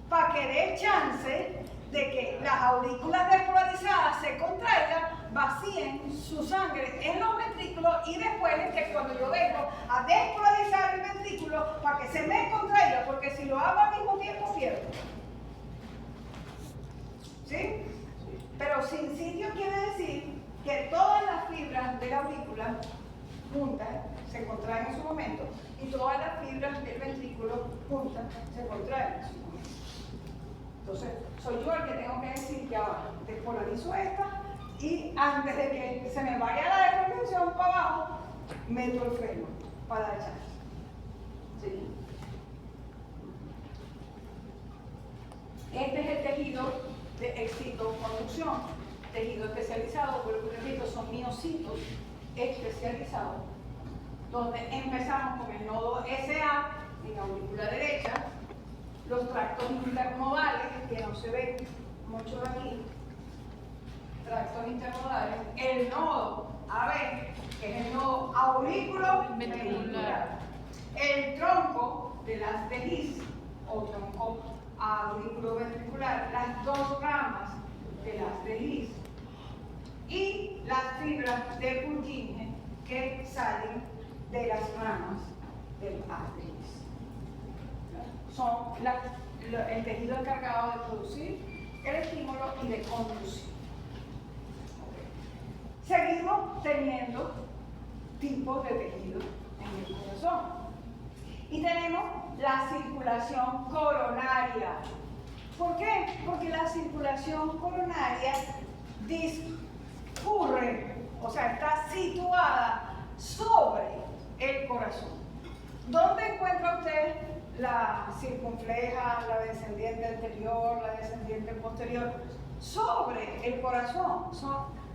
para que dé chance de que las aurículas despolarizadas se contraigan, vacíen su sangre en los ventrículos y después es que cuando yo vengo a despolarizar el ventrículo para que se me contraiga, porque si lo hago al mismo tiempo pierdo. ¿Sí? Pero sin sitio quiere decir que todas las fibras de la aurícula juntas se contraen en su momento y todas las fibras del ventrículo juntas se contraen en su momento. Entonces, soy yo el que tengo que decir que ahora despolarizo esta y antes de que se me vaya la desconexión para abajo, meto el freno para dar chance. ¿Sí? Este es el tejido de excitoconducción, tejido especializado, vuelvo y repito, son miocitos especializados, donde empezamos con el nodo SA en la aurícula derecha, los tractos intermodales, que no se ven mucho aquí, tractos intermodales, el nodo AB, que es el nodo aurículo-ventricular, el tronco de las de His, o tronco aurículo-ventricular, las dos ramas de las de His, y las fibras de Purkinje que salen de las ramas del haz de His. Son el tejido encargado de producir el estímulo y de conducir. Seguimos teniendo tipos de tejido en el corazón. Y tenemos la circulación coronaria. ¿Por qué? Porque la circulación coronaria discurre, o sea, está situada sobre el corazón. ¿Dónde encuentra usted la circunfleja, la descendiente anterior, la descendiente posterior? Sobre el corazón.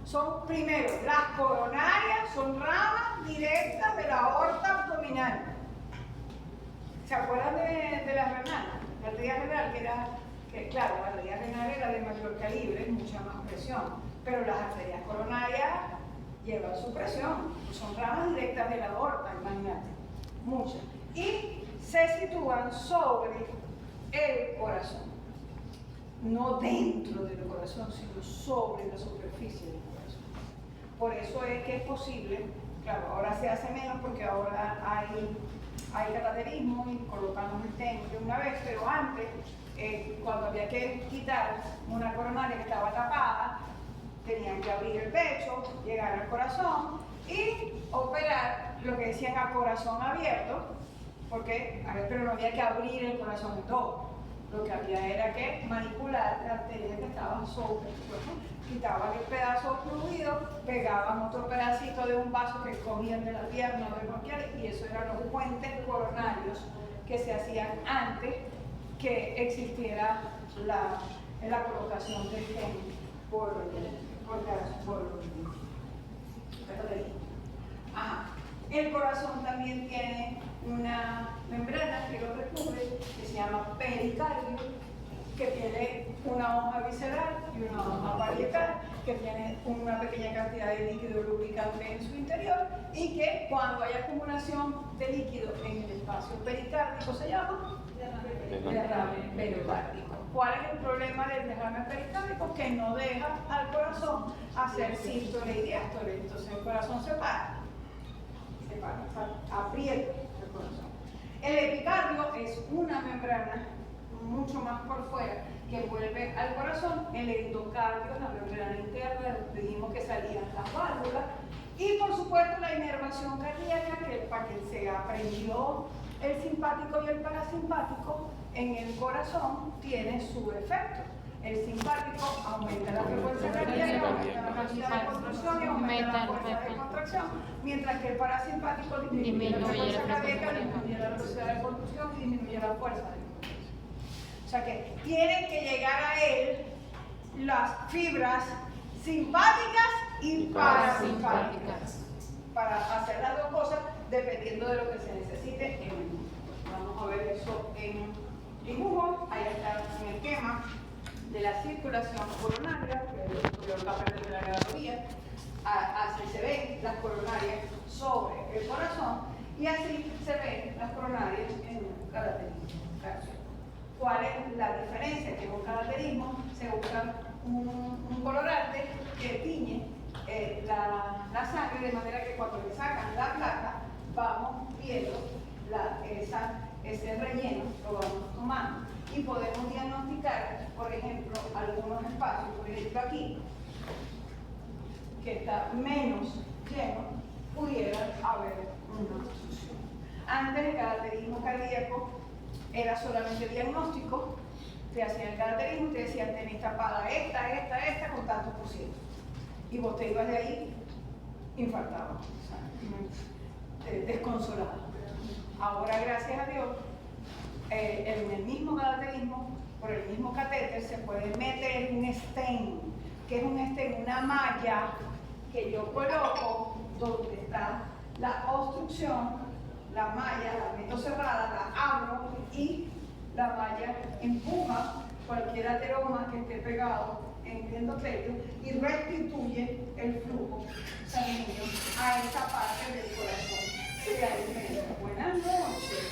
Son primero, las coronarias son ramas directas de la aorta abdominal. ¿Se acuerdan de la renal? La arteria renal, claro, la arteria renal era de mayor calibre, mucha más presión, pero las arterias coronarias llevan su presión, son ramas directas de la aorta, imagínate, muchas. Y se sitúan sobre el corazón, no dentro del corazón, sino sobre la superficie del corazón. Por eso es que es posible, claro, ahora se hace menos porque ahora hay cateterismo y colocamos el stent de una vez, pero antes, cuando había que quitar una coronaria que estaba tapada, tenían que abrir el pecho, llegar al corazón y operar lo que decían a corazón abierto, porque, pero no había que abrir el corazón en dos. Lo que había era que manipular la arteria que estaba sobre el corazón. Quitaban el pedazo fluido, pegaban otro pedacito de un vaso que cogían de la pierna o de cualquier, y eso eran los puentes coronarios que se hacían antes que existiera la colocación del stent por el corazón también tiene una membrana que lo recubre, que se llama pericardio, que tiene una hoja visceral y una hoja parietal, que tiene una pequeña cantidad de líquido lubricante en su interior, y que cuando hay acumulación de líquido en el espacio pericárdico se llama derrame pericárdico. ¿Cuál es el problema del derrame pericárdico? Que no deja al corazón hacer sístole y diástole, entonces el corazón se para, aprieta el corazón. El epicardio es una membrana mucho más por fuera que envuelve al corazón. El endocardio es la membrana interna, donde dijimos que salían las válvulas, y por supuesto la inervación cardíaca, que para que se aprendió el simpático y el parasimpático en el corazón tiene su efecto. El simpático aumenta la frecuencia cardíaca, aumenta la velocidad de construcción y aumenta la fuerza de contracción, mientras que el parasimpático disminuye la frecuencia cardíaca, disminuye la velocidad de construcción y disminuye la fuerza de contracción. O sea que tienen que llegar a él las fibras simpáticas y parasimpáticas para hacer las dos cosas dependiendo de lo que se necesite en el mundo. Vamos a ver eso en dibujo. Ahí está en el esquema de la circulación coronaria, que es la parte de la anatomía. Así se ven las coronarias sobre el corazón y así se ven las coronarias en un cateterismo. ¿Cuál es la diferencia? Que en un cateterismo se usa un colorante que tiñe la sangre, de manera que cuando le sacan la placa vamos viendo ese relleno, lo vamos tomando y podemos diagnosticar, por ejemplo, algunos espacios, por ejemplo aquí, que está menos lleno, pudiera haber una obstrucción. Antes el cateterismo cardíaco era solamente diagnóstico, te hacían el cateterismo y te decían tenés tapada esta con tanto por ciento. Y vos te ibas de ahí infartado, o sea, desconsolado. Ahora, gracias a Dios, en el mismo cateterismo por el mismo catéter se puede meter un stent, que es un stent, una malla que yo coloco donde está la obstrucción, la malla, la meto cerrada, la abro y la malla empuja cualquier ateroma que esté pegado en el endotelio y restituye el flujo sanguíneo a esa parte del corazón. Sí, ahí me buenas noches.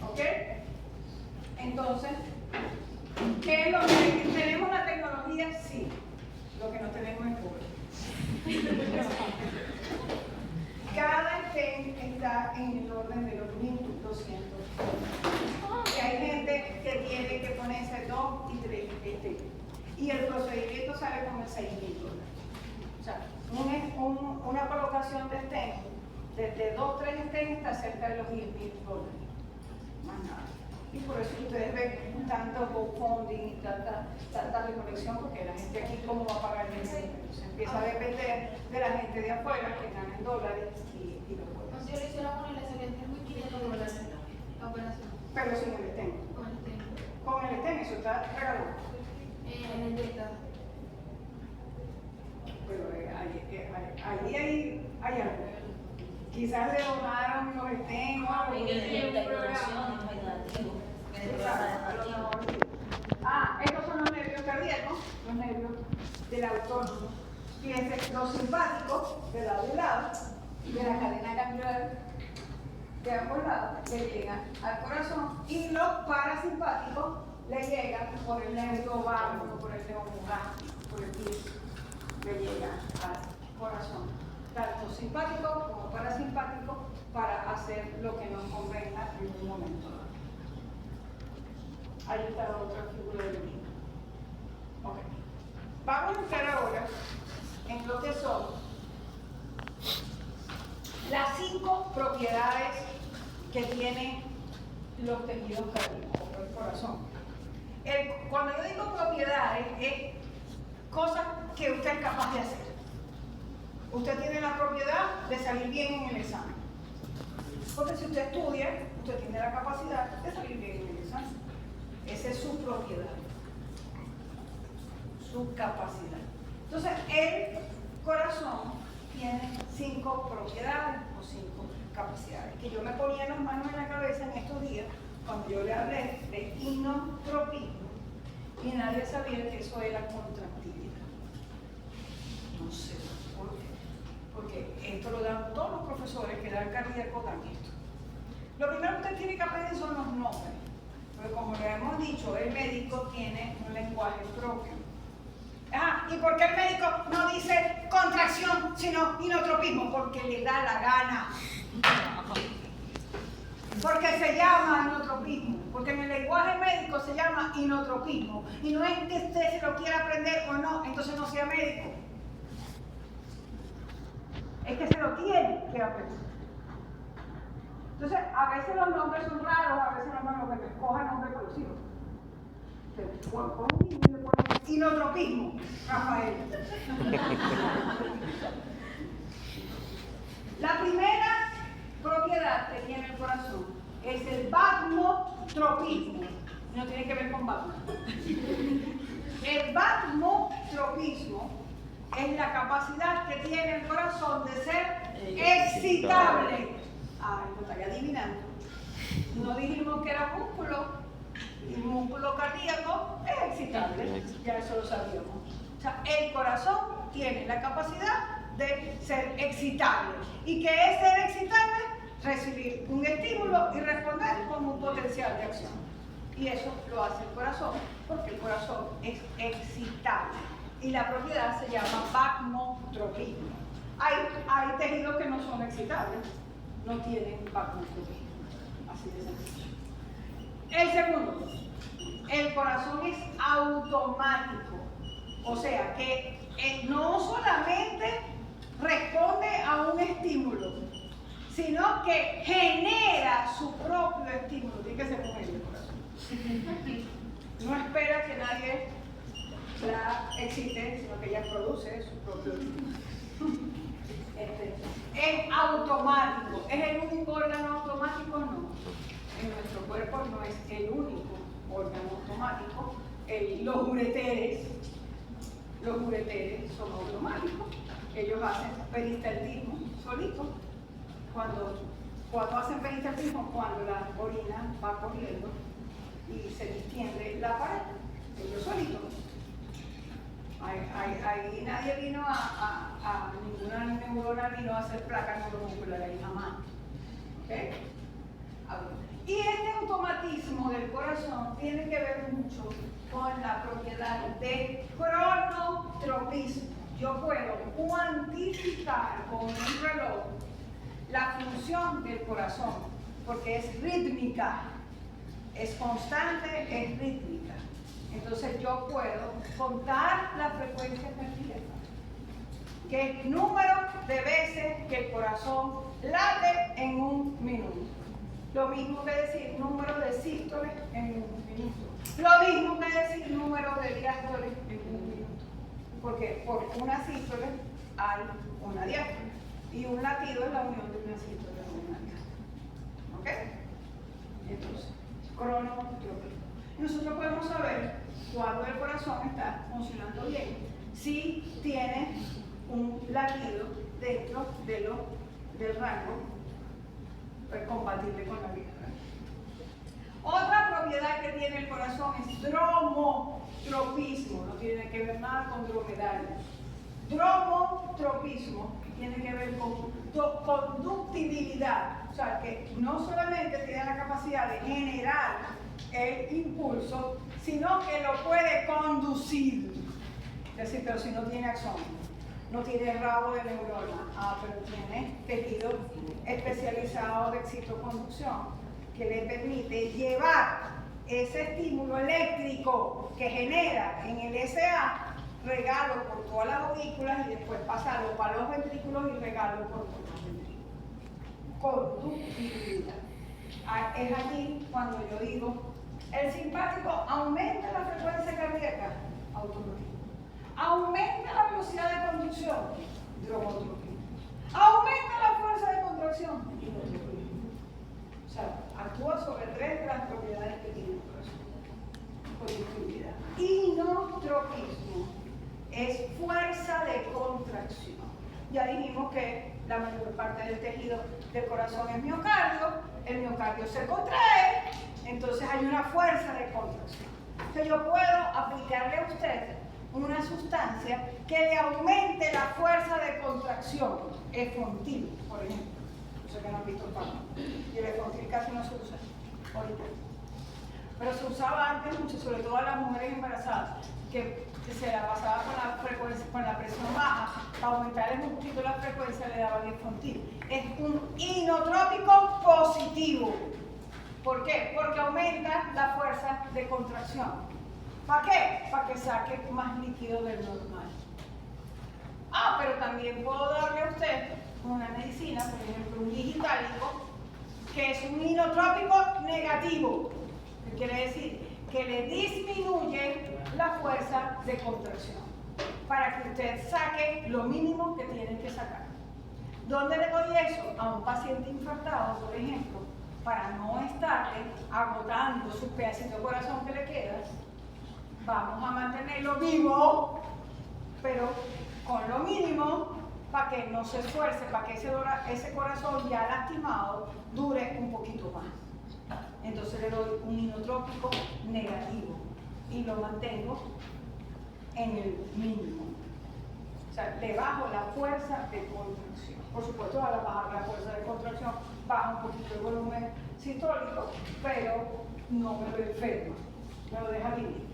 ¿Ok? Entonces, ¿qué es lo que tenemos la tecnología? Sí. Lo que no tenemos es poder. Cada stent está en el orden de los 1.200. Y hay gente que tiene que ponerse 2 y 3 stents. Y el procedimiento sale como en $6.000. O sea, una colocación de stent, desde 2 o 3 stents está cerca de los $10.000. Más nada. Y por eso ustedes ven tanto GoFundMe y tanta recolección, porque la gente aquí cómo va a pagar el dinero. Se empieza a depender de la gente de afuera que gana en dólares y lo puede. Entonces yo le hicieron una y le salían $1.500 la operación. Pero sin el stent. Con el tiempo. Con el stent eso está regalado. En el delta. Pero ahí hay algo. Quizás le donaron los stents o algo. En el de clonación, no hay donativo. En el programa de donativo. Estos son los nervios cardíacos, los nervios del autónomo. Fíjense, los simpáticos, de lado y lado, de la cadena ganglionar de ambos lados, le llegan al corazón, y los parasimpáticos le llegan por el nervio vago, por el neomugástico, por el piso, le llegan al corazón. Tanto simpático como parasimpático para hacer lo que nos convenga en un momento dado. Ahí está la otra figura del mismo. Ok. Vamos a entrar ahora en lo que son las 5 propiedades que tienen los tejidos cardíacos o el corazón. Cuando yo digo propiedades, es cosas que usted es capaz de hacer. Usted tiene la propiedad de salir bien en el examen. Porque si usted estudia, usted tiene la capacidad de salir bien en el examen. Esa es su propiedad, su capacidad. Entonces, el corazón tiene 5 propiedades o 5 capacidades. Que yo me ponía las manos en la cabeza en estos días, cuando yo le hablé de inotropismo, y nadie sabía que eso era contractividad. No sé por qué. Porque esto lo dan todos los profesores que dan cardíaco, dan esto. Lo primero que usted tiene que aprender son los nombres. Porque como le hemos dicho, el médico tiene un lenguaje propio. ¿Y por qué el médico no dice contracción, sino inotropismo? Porque le da la gana. Porque se llama inotropismo. Porque en el lenguaje médico se llama inotropismo. Y no es que usted se lo quiera aprender o no, entonces no sea médico. Es que se lo tiene que aprender. Entonces, a veces los nombres son raros, a veces los que cojan nombres conocidos. Pon un niño y le ponen inotropismo, Rafael. La primera propiedad que tiene el corazón es el batmotropismo. No tiene que ver con Batman. El batmotropismo es la capacidad que tiene el corazón de ser excitable. Lo estaré adivinando. No dijimos que era músculo, y músculo cardíaco es excitable, ya eso lo sabíamos. O sea, el corazón tiene la capacidad de ser excitable. ¿Y qué es ser excitable? Recibir un estímulo y responder con un potencial de acción. Y eso lo hace el corazón, porque el corazón es excitable. Y la propiedad se llama batmotropismo. Hay tejidos que no son excitables, no tienen batmotropismo. Así de sencillo. El segundo, el corazón es automático. O sea que no solamente responde a un estímulo, sino que genera su propio estímulo. Tiene que ser con él el corazón. No espera que nadie la excite, sino que ella produce su propio estímulo. es automático. ¿Es el único órgano automático? No. En nuestro cuerpo no es el único órgano automático. Los ureteres son automáticos. Ellos hacen peristaltismo solitos. Cuando hacen peristaltismo, cuando la orina va corriendo y se distiende la pared, ellos solitos. Ahí nadie vino ninguna neurona vino a hacer placa neuromuscular ahí jamás. ¿Okay? Y este automatismo del corazón tiene que ver mucho con la propiedad de cronotropismo. Yo puedo cuantificar con un reloj la función del corazón, porque es rítmica, es constante, es rítmica. Entonces yo puedo contar la frecuencia cardíaca, que es número de veces que el corazón late en un minuto. Lo mismo que decir número de sístoles en un minuto. Lo mismo que decir número de diástoles en un minuto. Porque por una sístole hay una diástole. Y un latido es la unión de una sístole y una diástole. ¿Ok? Entonces, cronotropismo. Nosotros podemos saber cuando el corazón está funcionando bien, si tiene un latido dentro del rango compatible con la vida. Otra propiedad que tiene el corazón es dromotropismo, no tiene que ver nada con dromedario. Dromotropismo tiene que ver con conductibilidad, o sea que no solamente tiene la capacidad de generar el impulso, sino que lo puede conducir. Es decir, pero si no tiene axón, no tiene rabo de neurona, pero tiene tejido especializado de excitoconducción que le permite llevar ese estímulo eléctrico que genera en el SA, regalo por todas las aurículas y después pasarlo para los ventrículos y regalo por todos los ventrículos. Conductibilidad. Es aquí cuando yo digo, el simpático aumenta la frecuencia cardíaca, automático. Aumenta la velocidad de conducción, dromotropismo. Aumenta la fuerza de contracción, inotropismo. O sea, actúa sobre tres de las propiedades que tiene el corazón. Conductividad. Inotropismo es fuerza de contracción. Ya dijimos que la mayor parte del tejido del corazón es miocardio, el miocardio se contrae, entonces hay una fuerza de contracción. Entonces yo puedo aplicarle a usted una sustancia que le aumente la fuerza de contracción, Effontil, por ejemplo. Yo sé que no han visto el fármaco. Y el Effontil casi no se usa ahorita. Pero se usaba antes mucho, sobre todo a las mujeres embarazadas, que se la pasaba con la presión baja, para aumentarles un poquito la frecuencia le daban Effontil. Es un inotrópico positivo. ¿Por qué? Porque aumenta la fuerza de contracción. ¿Para qué? Para que saque más líquido del normal. Pero también puedo darle a usted una medicina, por ejemplo, un digitálico, que es un inotrópico negativo. ¿Qué quiere decir? Que le disminuye la fuerza de contracción para que usted saque lo mínimo que tiene que sacar. ¿Dónde le doy eso? A un paciente infartado, por ejemplo, para no estarle agotando su pedacito de corazón que le queda. Vamos a mantenerlo vivo, pero con lo mínimo, para que no se esfuerce, para que ese corazón ya lastimado dure un poquito más. Entonces le doy un inotrópico negativo y lo mantengo en el mínimo. O sea, le bajo la fuerza de contracción. Por supuesto, al bajar la fuerza de contracción, baja un poquito el volumen sistólico, pero no me lo enferma, me lo deja vivir.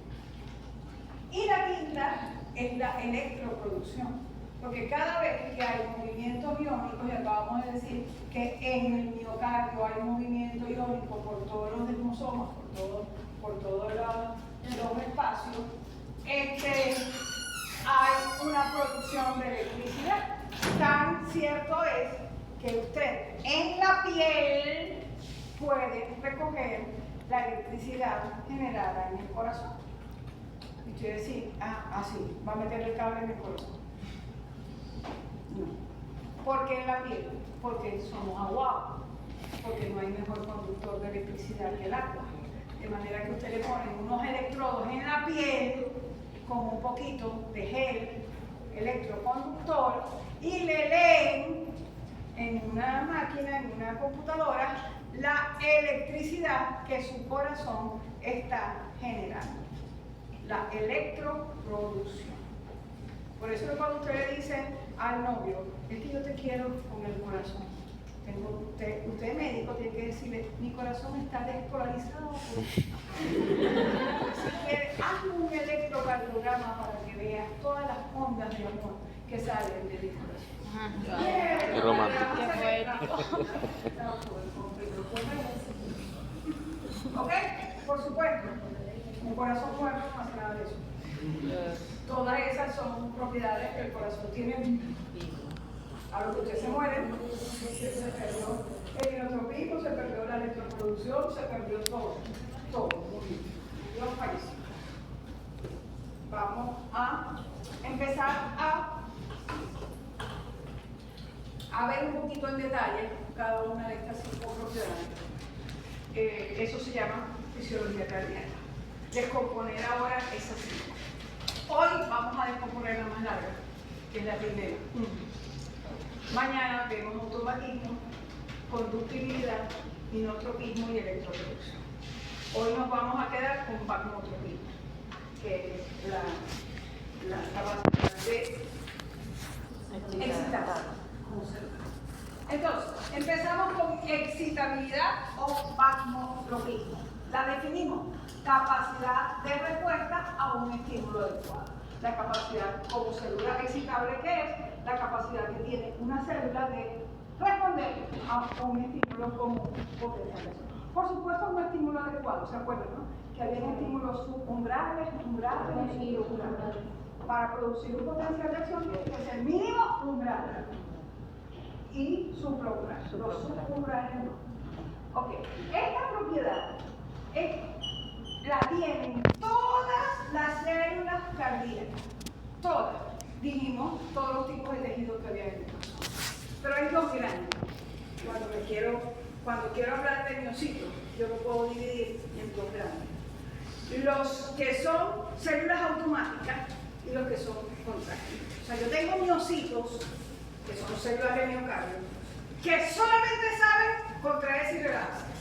Y la quinta es la electroproducción, porque cada vez que hay movimientos iónicos, y acabamos de decir que en el miocardio hay movimiento iónico por todos los desmosomas, por todos los espacios, hay una producción de electricidad. Tan cierto es que usted en la piel puede recoger la electricidad generada en el corazón. Y usted decir, así, va a meter el cable en el corazón. No. ¿Por qué en la piel? Porque somos agua, porque no hay mejor conductor de electricidad que el agua. De manera que usted le pone unos electrodos en la piel con un poquito de gel electroconductor y le leen en una máquina, en una computadora, la electricidad que su corazón está generando, la electroproducción. Por eso cuando usted le dice al novio, es que yo te quiero con el corazón, usted es médico, tiene que decirle, mi corazón está despolarizado. Si quiere, hazme un electrocardiograma para que veas todas las ondas de amor que salen de mi corazón. Qué romántico. ¿Ok? Por supuesto, un corazón muerto no hace nada de eso. Todas esas son propiedades que el corazón tiene. A lo que usted se muere, se perdió el inotropismo, se perdió la electroproducción, se perdió todo. Dios falleció. Vamos a empezar a ver un poquito en detalle cada una de estas 5 propiedades. Eso se llama fisiología cardíaca. Descomponer ahora esas 5. Hoy vamos a descomponer la más larga, que es la primera. Mañana vemos automatismo, conductibilidad, inotropismo y electroproducción. Hoy nos vamos a quedar con magnotropismo, que es la capacidad de excitarse. Entonces, empezamos con excitabilidad o magnotropismo. La definimos, capacidad de respuesta a un estímulo adecuado. La capacidad como célula excitable que es, la capacidad que tiene una célula de responder a un estímulo como potencial. Por supuesto, un estímulo adecuado, ¿se acuerdan, no? Que había estímulos subumbrales, umbrales y umbrales. Para producir un potencial de acción tiene que ser mínimo umbral y supraumbral. Los subumbrales no. Ok, esta propiedad la tienen todas las células cardíacas. Todas. Dijimos todos los tipos de tejidos que había en el corazón. Pero hay 2 grandes. Cuando quiero hablar de miocitos, yo lo puedo dividir en 2 grandes. Los que son células automáticas y los que son contráctiles. O sea, yo tengo miocitos, que son células de miocardio, que solamente saben contraerse y relajarse.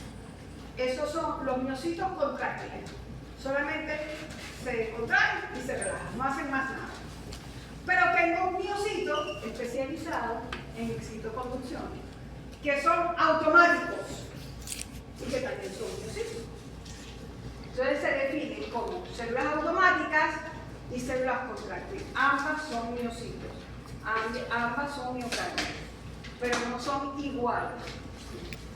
Esos son los miocitos contráctiles. Solamente se contraen y se relajan, no hacen más nada. Pero tengo un miocito especializado en excitoconducción, que son automáticos y que también son miocitos. Entonces se definen como células automáticas y células contráctiles. Ambas son miocitos, ambas son miocardios, pero no son iguales.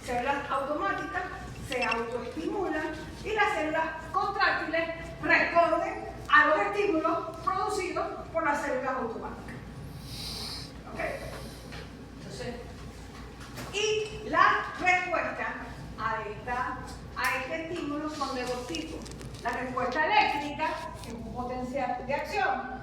Células automáticas se autoestimulan y las células contráctiles responden a los estímulos producidos por las células automáticas. ¿Ok? Entonces, y la respuesta a este estímulo son de 2 tipos. La respuesta eléctrica, que es un potencial de acción,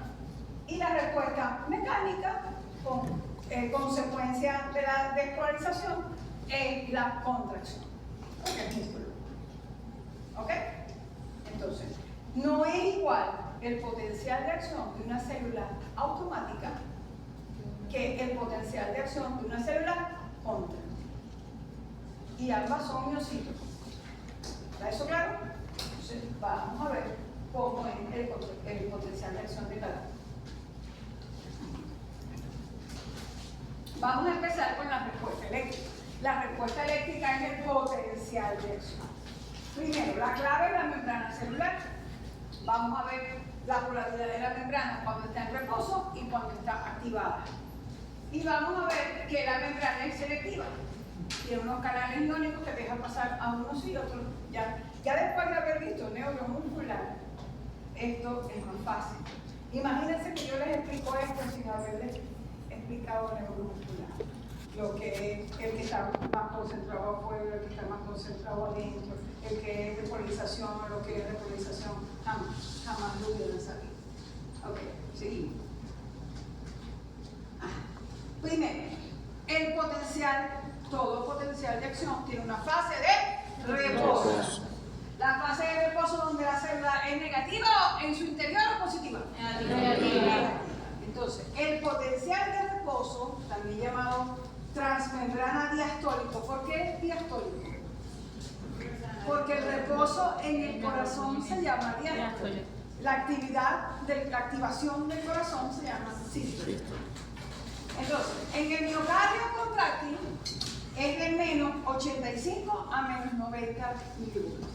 y la respuesta mecánica, con consecuencia de la despolarización, es la contracción. ¿Ok? Entonces, no es igual el potencial de acción de una célula automática que el potencial de acción de una célula contráctil. Y ambas son miocitos. ¿Está eso claro? Entonces, vamos a ver cómo es el potencial de acción de cada uno. Vamos a empezar con la respuesta eléctrica. La respuesta eléctrica es el potencial de acción. Primero, la clave es la membrana celular. Vamos a ver la polaridad de la membrana cuando está en reposo y cuando está activada. Y vamos a ver que la membrana es selectiva. Tiene unos canales iónicos que dejan pasar a unos y otros. Ya después de haber visto neuromuscular, esto es más fácil. Imagínense que yo les explico esto sin haberles explicado neuromuscular. Lo que es el que está más concentrado afuera, el que está más concentrado adentro, el que es depolarización o lo que es repolarización, jamás lo hubieran sabido. Ok, seguimos. Primero, también llamado transmembrana diastólico. ¿Por qué es diastólico? Porque el reposo en el corazón se llama diástole. La activación del corazón se llama sístole. Entonces, en el miocardio contráctil es de menos 85 a menos 90 milivoltios.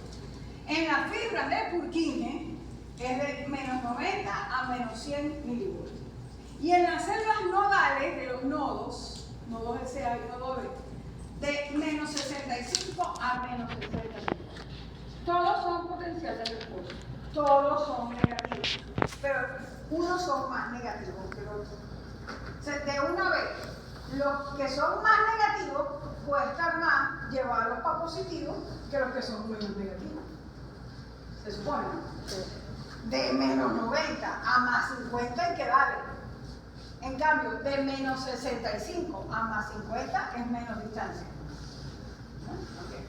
En la fibra de Purkinje es de menos 90 a menos 100 milivoltios. Y en las células nodales de los nodos SA y nodo B, de menos 65 a menos 60 milivoltios. Todos son potencial de reposo, todos son negativos, pero unos son más negativos que los otros. O sea, de una vez, los que son más negativos cuestan más llevarlos para positivos que los que son menos negativos. Se supone, de menos 90 a más 50 hay que darle. En cambio, de menos 65 a más 50 es menos distancia. Okay.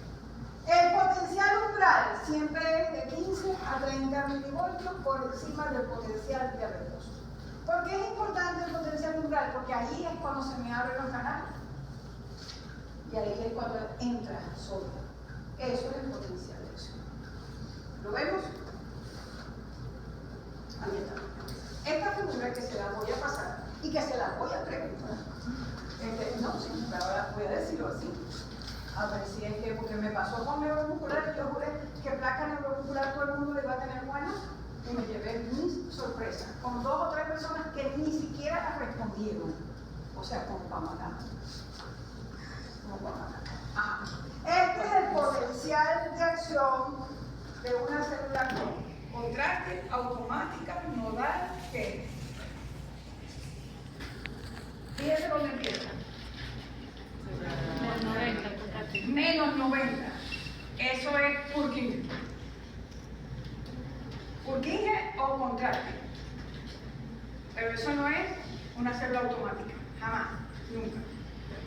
El potencial umbral siempre es de 15 a 30 milivoltios por encima del potencial de reposo. ¿Por qué es importante el potencial umbral? Porque ahí es cuando se me abren los canales. Y ahí es cuando entra sodio. Eso es el potencial de acción. ¿Lo vemos? Ahí está. Esta figura que se la voy a pasar y que se la voy a preguntar. No, sí, ahora voy a decirlo así. A ver si es que, porque me pasó con neuromuscular, yo juré que placa neuromuscular todo el mundo le iba a tener buena y me llevé mi sorpresa con 2 o 3 personas que ni siquiera la respondieron. O sea, como para matar. Este es el potencial de acción de una célula contráctil, automática, nodal, que es. Fíjense dónde empieza. Menos 90. Eso es Purkinje. Purkinje o contráctil. Pero eso no es una célula automática. Jamás. Nunca.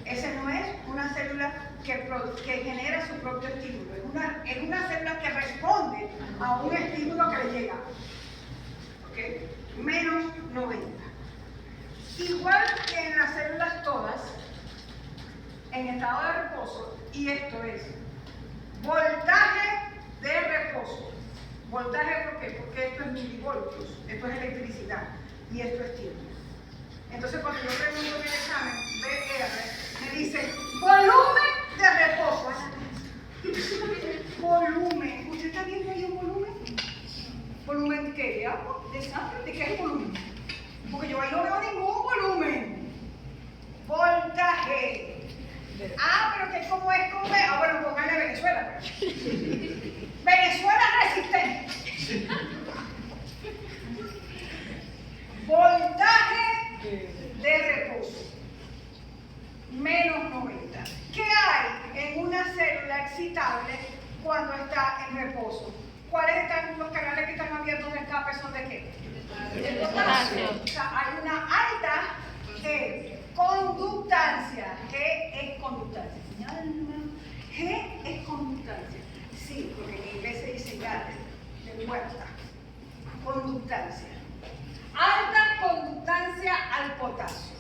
Ese no es una célula que genera su propio estímulo. Es una célula que responde a un estímulo que le llega. ¿Ok? Menos 90. Igual que en las células todas, en estado de reposo, y esto es voltaje de reposo. ¿Voltaje por qué? Porque esto es milivoltios, esto es electricidad y esto es tiempo. Entonces cuando yo pregunto en el examen BR, me dice volumen de reposo. Volumen. ¿Usted está viendo ahí un volumen? ¿Volumen de qué? ¿De agua? ¿De sangre? ¿De qué es volumen? Porque yo ahí no veo ningún volumen. Voltaje. Pero que como es con B. Bueno, póngale Venezuela. Venezuela resistente. Voltaje de reposo. Menos 90. ¿Qué hay en una célula excitable cuando está en reposo? ¿Cuáles están los canales que están abiertos de escape? ¿Son de qué? De potasio. O sea, hay una alta conductancia. ¿Qué es conductancia? ¿Qué es conductancia? Sí, porque en inglés se dice gate, de puerta. Conductancia. Alta conductancia al potasio.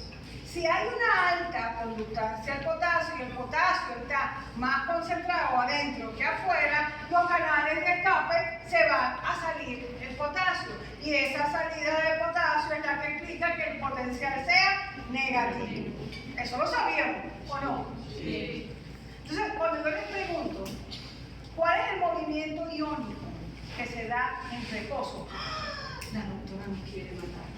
Si hay una alta conductancia al potasio y el potasio está más concentrado adentro que afuera, los canales de escape se van a salir el potasio. Y esa salida de potasio es la que implica que el potencial sea negativo. ¿Eso lo sabíamos o no? Sí. Entonces, cuando yo les pregunto, ¿cuál es el movimiento iónico que se da en reposo? La doctora nos quiere matar.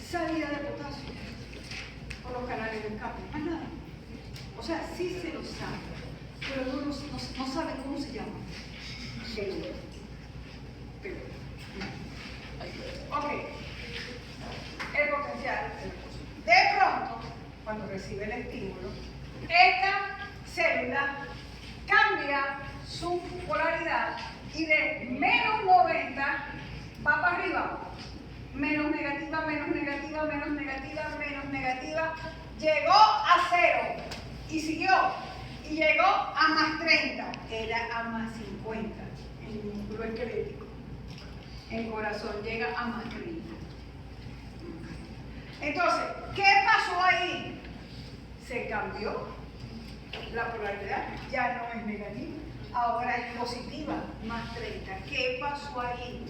Salida de potasio por los canales de escape, más nada. O sea, sí se lo sabe, pero no sabe cómo se llama. Ok, el potencial. De pronto, cuando recibe el estímulo, esta célula cambia su polaridad y de menos 90 va para arriba. Menos negativa, menos negativa, menos negativa, menos negativa, llegó a 0 y siguió, y llegó a más 30, era a más 50 en el músculo esquelético. El corazón llega a más 30. Entonces, ¿qué pasó ahí? Se cambió la polaridad, ya no es negativa, ahora es positiva, más 30. ¿Qué pasó ahí?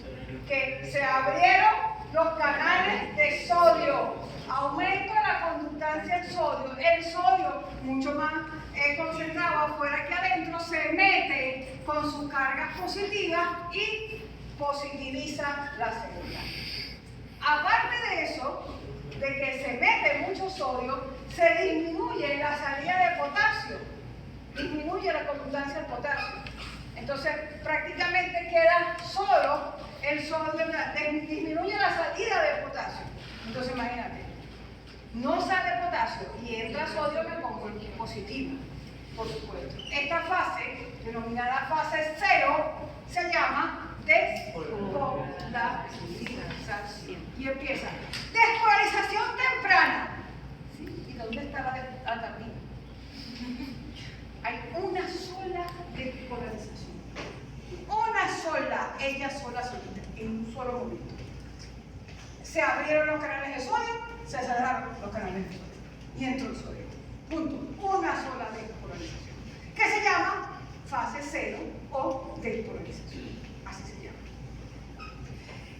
Que se abrieron los canales de sodio, aumenta la conductancia del sodio, el sodio mucho más concentrado afuera que adentro, se mete con sus cargas positivas y positiviza la célula. Aparte de eso, de que se mete mucho sodio, se disminuye la salida de potasio, disminuye la conductancia del potasio. Entonces, prácticamente queda solo el sodio, disminuye la salida de potasio. Entonces, imagínate, no sale potasio y entra sodio, me pongo positiva, por supuesto. Esta fase, denominada fase 0, se llama despolarización. Y empieza, despolarización temprana. ¿Sí? ¿Y dónde está la también? Hay una sola despolarización. Una sola, ella sola solita, en un solo momento. Se abrieron los canales de sodio, se cerraron los canales de sodio. Y entró el sodio. Punto. Una sola despolarización. Que se llama fase 0 o despolarización. Así se llama.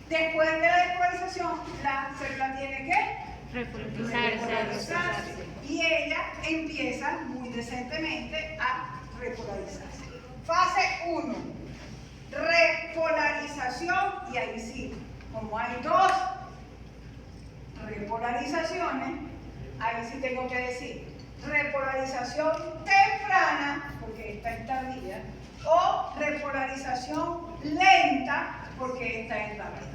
Después de la despolarización, la célula tiene que repolarizarse. Y ella empieza muy decentemente a repolarizarse. Fase 1, repolarización. Y ahí sí, como hay dos repolarizaciones, ahí sí tengo que decir repolarización temprana, porque esta es tardía, o repolarización lenta, porque esta es rápida.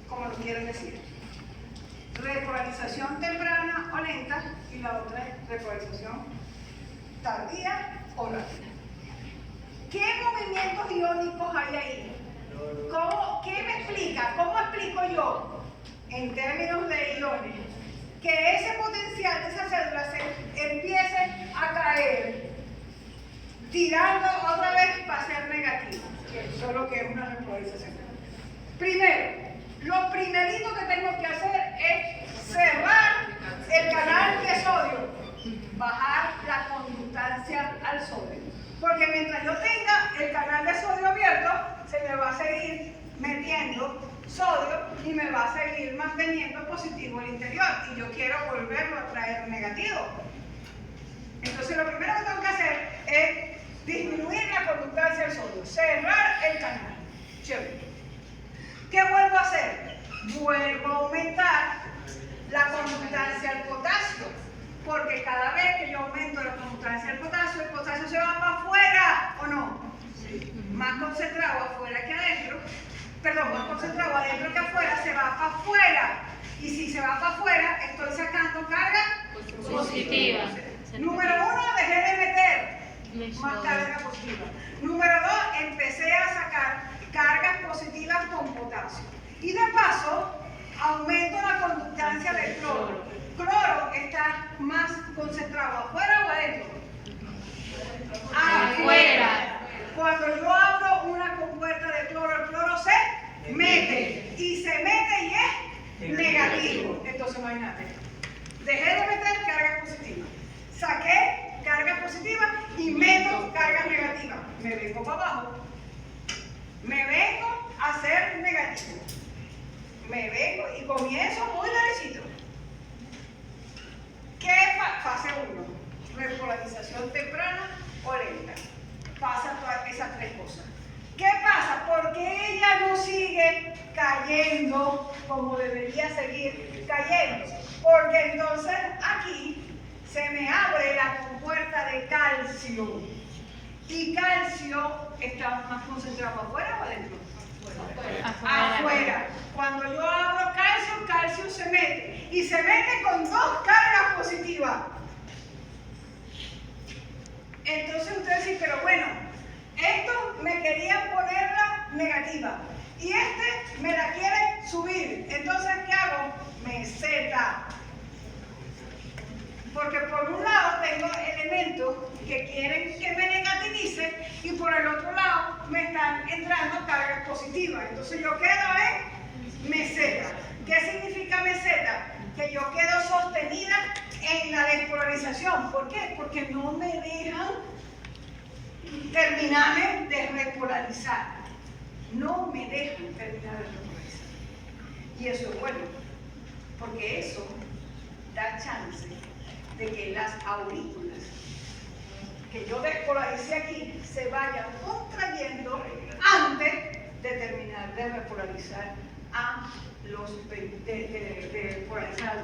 Como lo quieren decir. Repolarización temprana o lenta, y la otra es repolarización tardía o rápida. ¿Qué movimientos iónicos hay ahí? ¿Qué me explica? ¿Cómo explico yo, en términos de iones, que ese potencial de esa célula se empiece a caer, tirando otra vez para ser negativo? Solo que es una repolarización. Primero, lo primerito que tengo que hacer es cerrar el canal de sodio, bajar la conductancia al sodio. Porque mientras yo tenga el canal de sodio abierto, se me va a seguir metiendo sodio y me va a seguir manteniendo positivo el interior. Y yo quiero volverlo a traer negativo. Entonces lo primero que tengo que hacer es disminuir la conductancia del sodio, cerrar el canal. Chévere. ¿Qué vuelvo a hacer? Vuelvo a aumentar la conductancia al potasio, porque cada vez que yo aumento la conductancia del potasio, el potasio se va para afuera, ¿o no? Sí. Más concentrado afuera que adentro, perdón, más concentrado adentro que afuera, se va para afuera. Y si se va para afuera, estoy sacando carga positiva. Número 1, dejé de meter más carga positiva. Número 2, empecé a sacar cargas positivas con potasio. Y de paso, aumento la conductancia del cloro. Cloro está más concentrado, ¿afuera o adentro? Afuera. Cuando yo abro una compuerta de cloro, el cloro se mete. Y se mete y es negativo. Entonces, imagínate. Dejé de meter cargas positivas. Saqué cargas positivas y meto cargas negativas. Me vengo para abajo. Me vengo a ser negativo. Me vengo y comienzo muy derechito. ¿Qué fase 1? Repolarización temprana o lenta. Pasa todas esas tres cosas. ¿Qué pasa? Porque ella no sigue cayendo como debería seguir cayendo. Porque entonces aquí se me abre la compuerta de calcio. Y calcio está más concentrado afuera o adentro. Afuera. Cuando yo abro calcio, calcio se mete. Y se mete con dos cargas positivas. Entonces ustedes dicen, pero bueno, esto me querían ponerla negativa. Y este me la quiere subir. Entonces, ¿qué hago? Meseta. Porque por un lado tengo elementos que quieren que me negativice y por el otro lado me están entrando cargas positivas. Entonces yo quedo en meseta. ¿Qué significa meseta que yo quedo sostenida en la despolarización. ¿Por qué? Porque no me dejan terminar de repolarizar. No me dejan terminar de repolarizar. Y eso es bueno, porque eso da chance de que las aurículas que yo despolaricé aquí se vayan contrayendo antes de terminar de repolarizar a los de despolarizar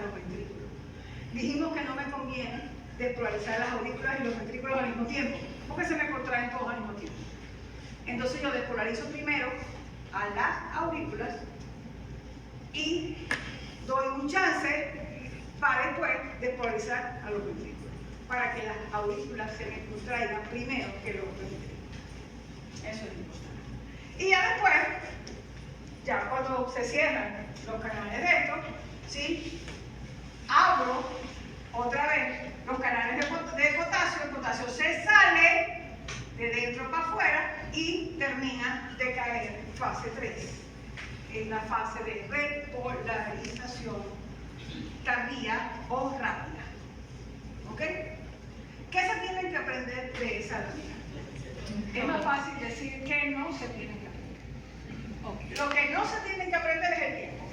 los ventrículos. Dijimos que no me conviene despolarizar las aurículas y los ventrículos al mismo tiempo, porque se me contraen todos al mismo tiempo. Entonces yo despolarizo primero a las aurículas y doy un chance para después despolarizar a los ventrículos, para que las aurículas se me contraigan primero que los ventrículos. Eso es importante. Y ya después, ya cuando se cierran los canales de esto, ¿sí? Abro otra vez los canales de potasio, el potasio se sale de dentro para afuera y termina de caer fase 3, en la fase de repolarización tardía o rápida. ¿Ok? ¿Qué se tienen que aprender de esa lámina? Es más fácil decir que no se tienen que aprender. Lo que no se tienen que aprender es el tiempo.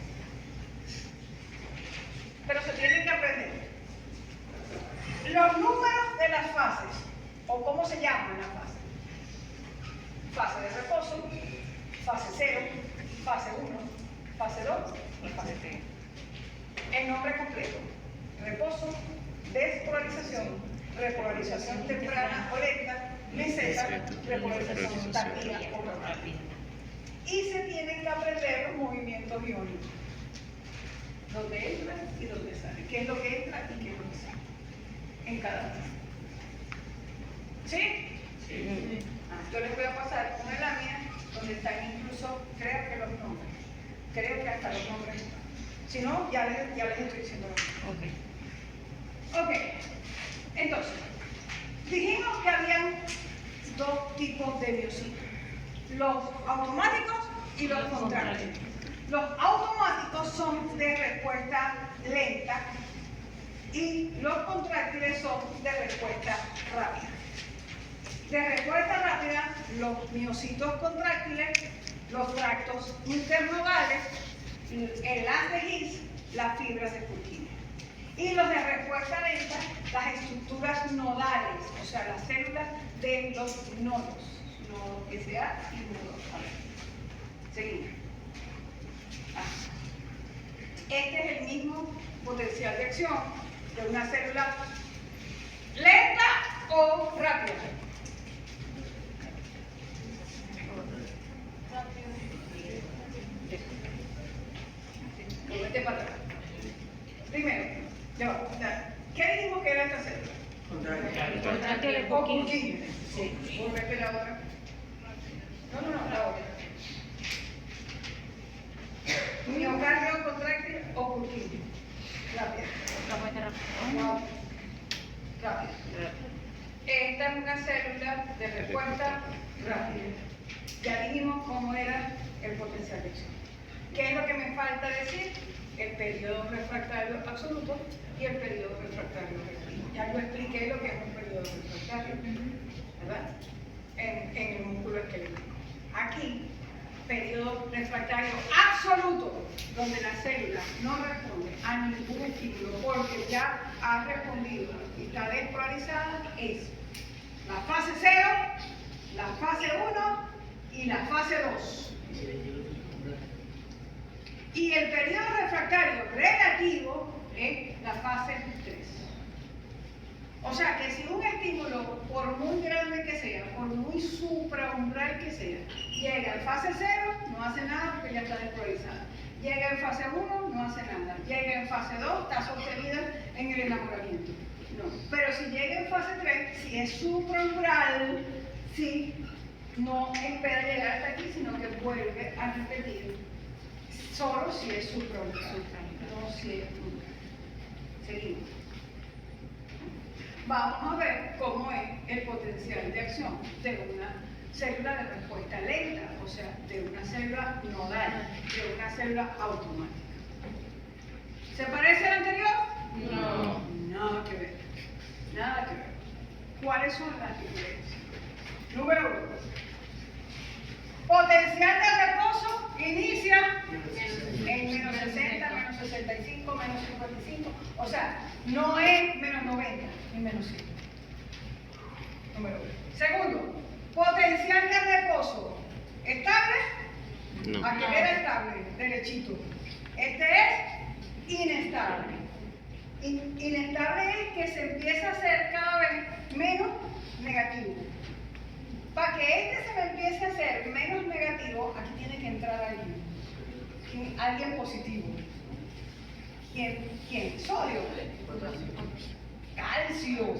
Pero se tienen que aprender los números de las fases, o cómo se llaman las fases. Fase de reposo, fase 0, fase 1, fase 2 y fase 3. El nombre completo: reposo, despolarización, repolarización temprana o lenta, meseta, repolarización tardía o rápida. Y se tienen que aprender los movimientos iónicos, dónde entra y dónde sale, qué es lo que entra y qué es lo que sale en cada uno. ¿Sí? Sí. Yo les voy a pasar una lámina donde están incluso, creo que los nombres, creo que hasta los nombres. Si no, ya les estoy diciendo. Ok. Entonces, dijimos que habían dos tipos de miocitos: los automáticos y los contráctiles. Los automáticos son de respuesta lenta y los contráctiles son de respuesta rápida. De respuesta rápida, los miocitos contráctiles, los tractos internodales, el haz de His, las fibras de Purkinje. Y los de respuesta lenta, las estructuras nodales, o sea, las células de los nodos, nodo SA y nodo AB. Seguimos. Este es el mismo potencial de acción de una célula lenta o rápida. Vete para atrás. Primero, ¿qué dijimos que era esta célula? Contráctile O Purkinje. Sí. Volvete la otra. No, la otra. Miocardio contráctil o Purkinje. Rápida. Wow. Rápida. Esta es una célula de respuesta rápida. Ya dijimos cómo era el potencial de acción. ¿Qué es lo que me falta decir? El periodo refractario absoluto y el periodo refractario relativo. Ya yo expliqué lo que es un periodo refractario, ¿verdad? En el músculo esquelético. Aquí, periodo refractario absoluto, donde la célula no responde a ningún estímulo porque ya ha respondido y está despolarizada, es la fase 0, la fase 1 y la fase 2. Y el periodo refractario relativo es la fase 3. O sea que si un estímulo, por muy grande que sea, por muy supraumbral que sea, llega en fase 0, no hace nada porque ya está despolarizada. Llega en fase 1, no hace nada. Llega en fase 2, está sostenida en el enamoramiento. No. Pero si llega en fase 3, si es supraumbral, sí, no espera llegar hasta aquí, sino que vuelve a repetir. Solo si es supraumbral, no si es umbral. Seguimos. Vamos a ver cómo es el potencial de acción de una célula de respuesta lenta, o sea, de una célula nodal, de una célula automática. ¿Se parece al anterior? No. Nada que ver. Nada que ver. ¿Cuáles son las diferencias? Número 1. Potencial de reposo inicia en menos 60, menos 65, menos 55. O sea, no es menos 90 ni menos 100. Número 1. Segundo, potencial de reposo estable. No. Aquel era estable, derechito. Este es inestable. Inestable es que se empieza a hacer cada vez menos negativo. Para que este se me empiece a hacer menos negativo, aquí tiene que entrar alguien positivo. ¿Quién? Sodio. Calcio.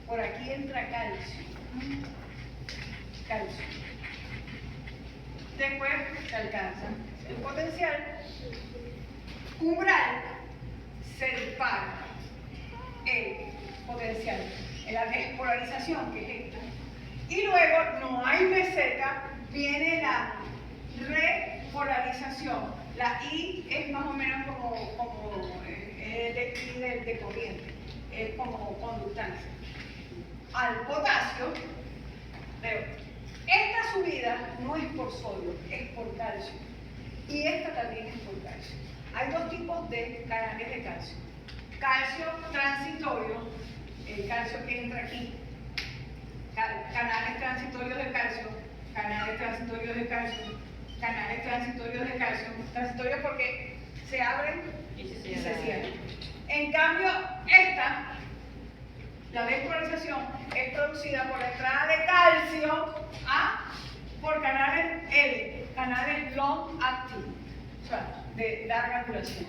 Por aquí entra calcio. Calcio. Después se alcanza el potencial. Umbral se dispara el potencial, la despolarización, que es esta. Y luego no hay meseta, viene la repolarización. La I es más o menos como de corriente, es como conductancia. Al potasio, pero esta subida no es por sodio, es por calcio. Y esta también es por calcio. Hay dos tipos de canales de calcio. Calcio transitorio, el calcio que entra aquí. Canales transitorios de calcio, canales transitorios de calcio, canales transitorios de calcio. Transitorios porque se abren y se cierran. En cambio, esta, la despolarización, es producida por la entrada de calcio por canales L, canales long acting, o sea, de larga duración.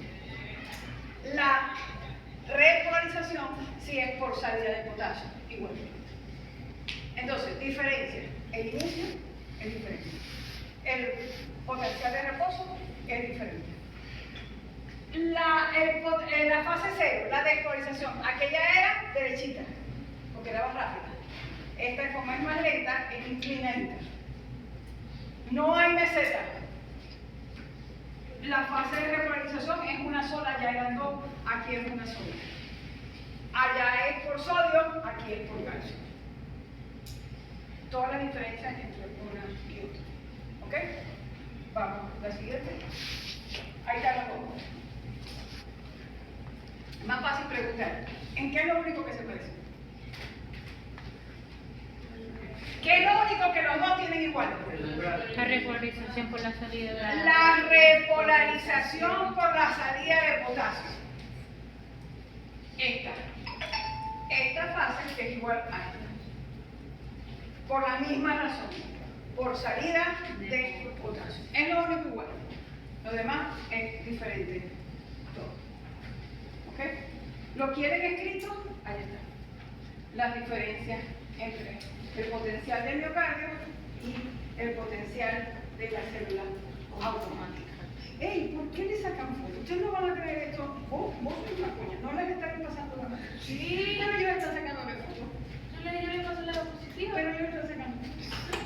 La repolarización sí es por salida de potasio, igual. Entonces, diferencia. El inicio es diferente. El potencial de reposo es diferente. La fase 0, la despolarización, aquella era derechita, porque era más rápida. Esta, como es más lenta, es inclinadita. No hay meseta. La fase de repolarización es una sola, ya eran dos, aquí es una sola. Allá es por sodio, aquí es por calcio. Todas las diferencias entre una y otra. ¿Ok? Vamos, la siguiente. Ahí está la bomba. Más fácil preguntar. ¿En qué es lo único que se parece? ¿Qué es lo único que los dos tienen igual? La repolarización por la salida de La repolarización por la salida de potasio. Esta fase que es igual a esta. Por la misma razón. Por salida de potasio. Es lo único igual. Lo demás es diferente. Todo. ¿Ok? ¿Lo quieren escrito? Ahí está. Las diferencias entre el potencial del miocardio y el potencial de la célula automática. ¡Ey! ¿Por qué le sacan fotos? Ustedes no van a creer esto. Vos sois una coña. No les están pasando la mano. Sí, pero ellos están sacándole fotos. Yo le paso la diapositiva. Pero ellos están sacando.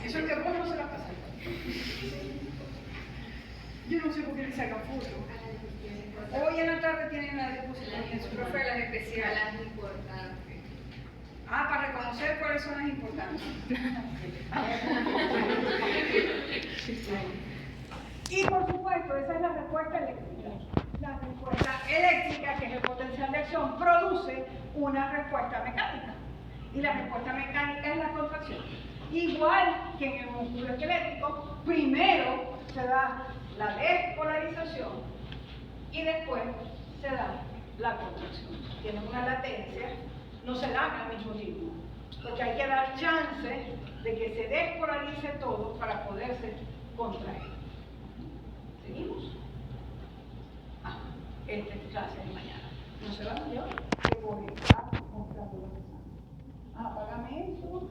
Eso es que vos no se las pasan. Yo no sé por qué le sacan fotos. Hoy en la tarde tienen la diapositiva en su profe de las especiales. Las importantes. Para reconocer cuáles son las importantes. Y por supuesto, esa es la respuesta eléctrica. La respuesta eléctrica, que es el potencial de acción, produce una respuesta mecánica. Y la respuesta mecánica es la contracción. Igual que en el músculo esquelético, primero se da la despolarización y después se da la contracción. Tienen una latencia, no se dan al mismo tiempo, porque hay que dar chance de que se despolarice todo para poderse contraer. ¿Seguimos? Esta es clase de mañana. No se van a llevar, que voy a mostrar lo que pasa. Apágame eso.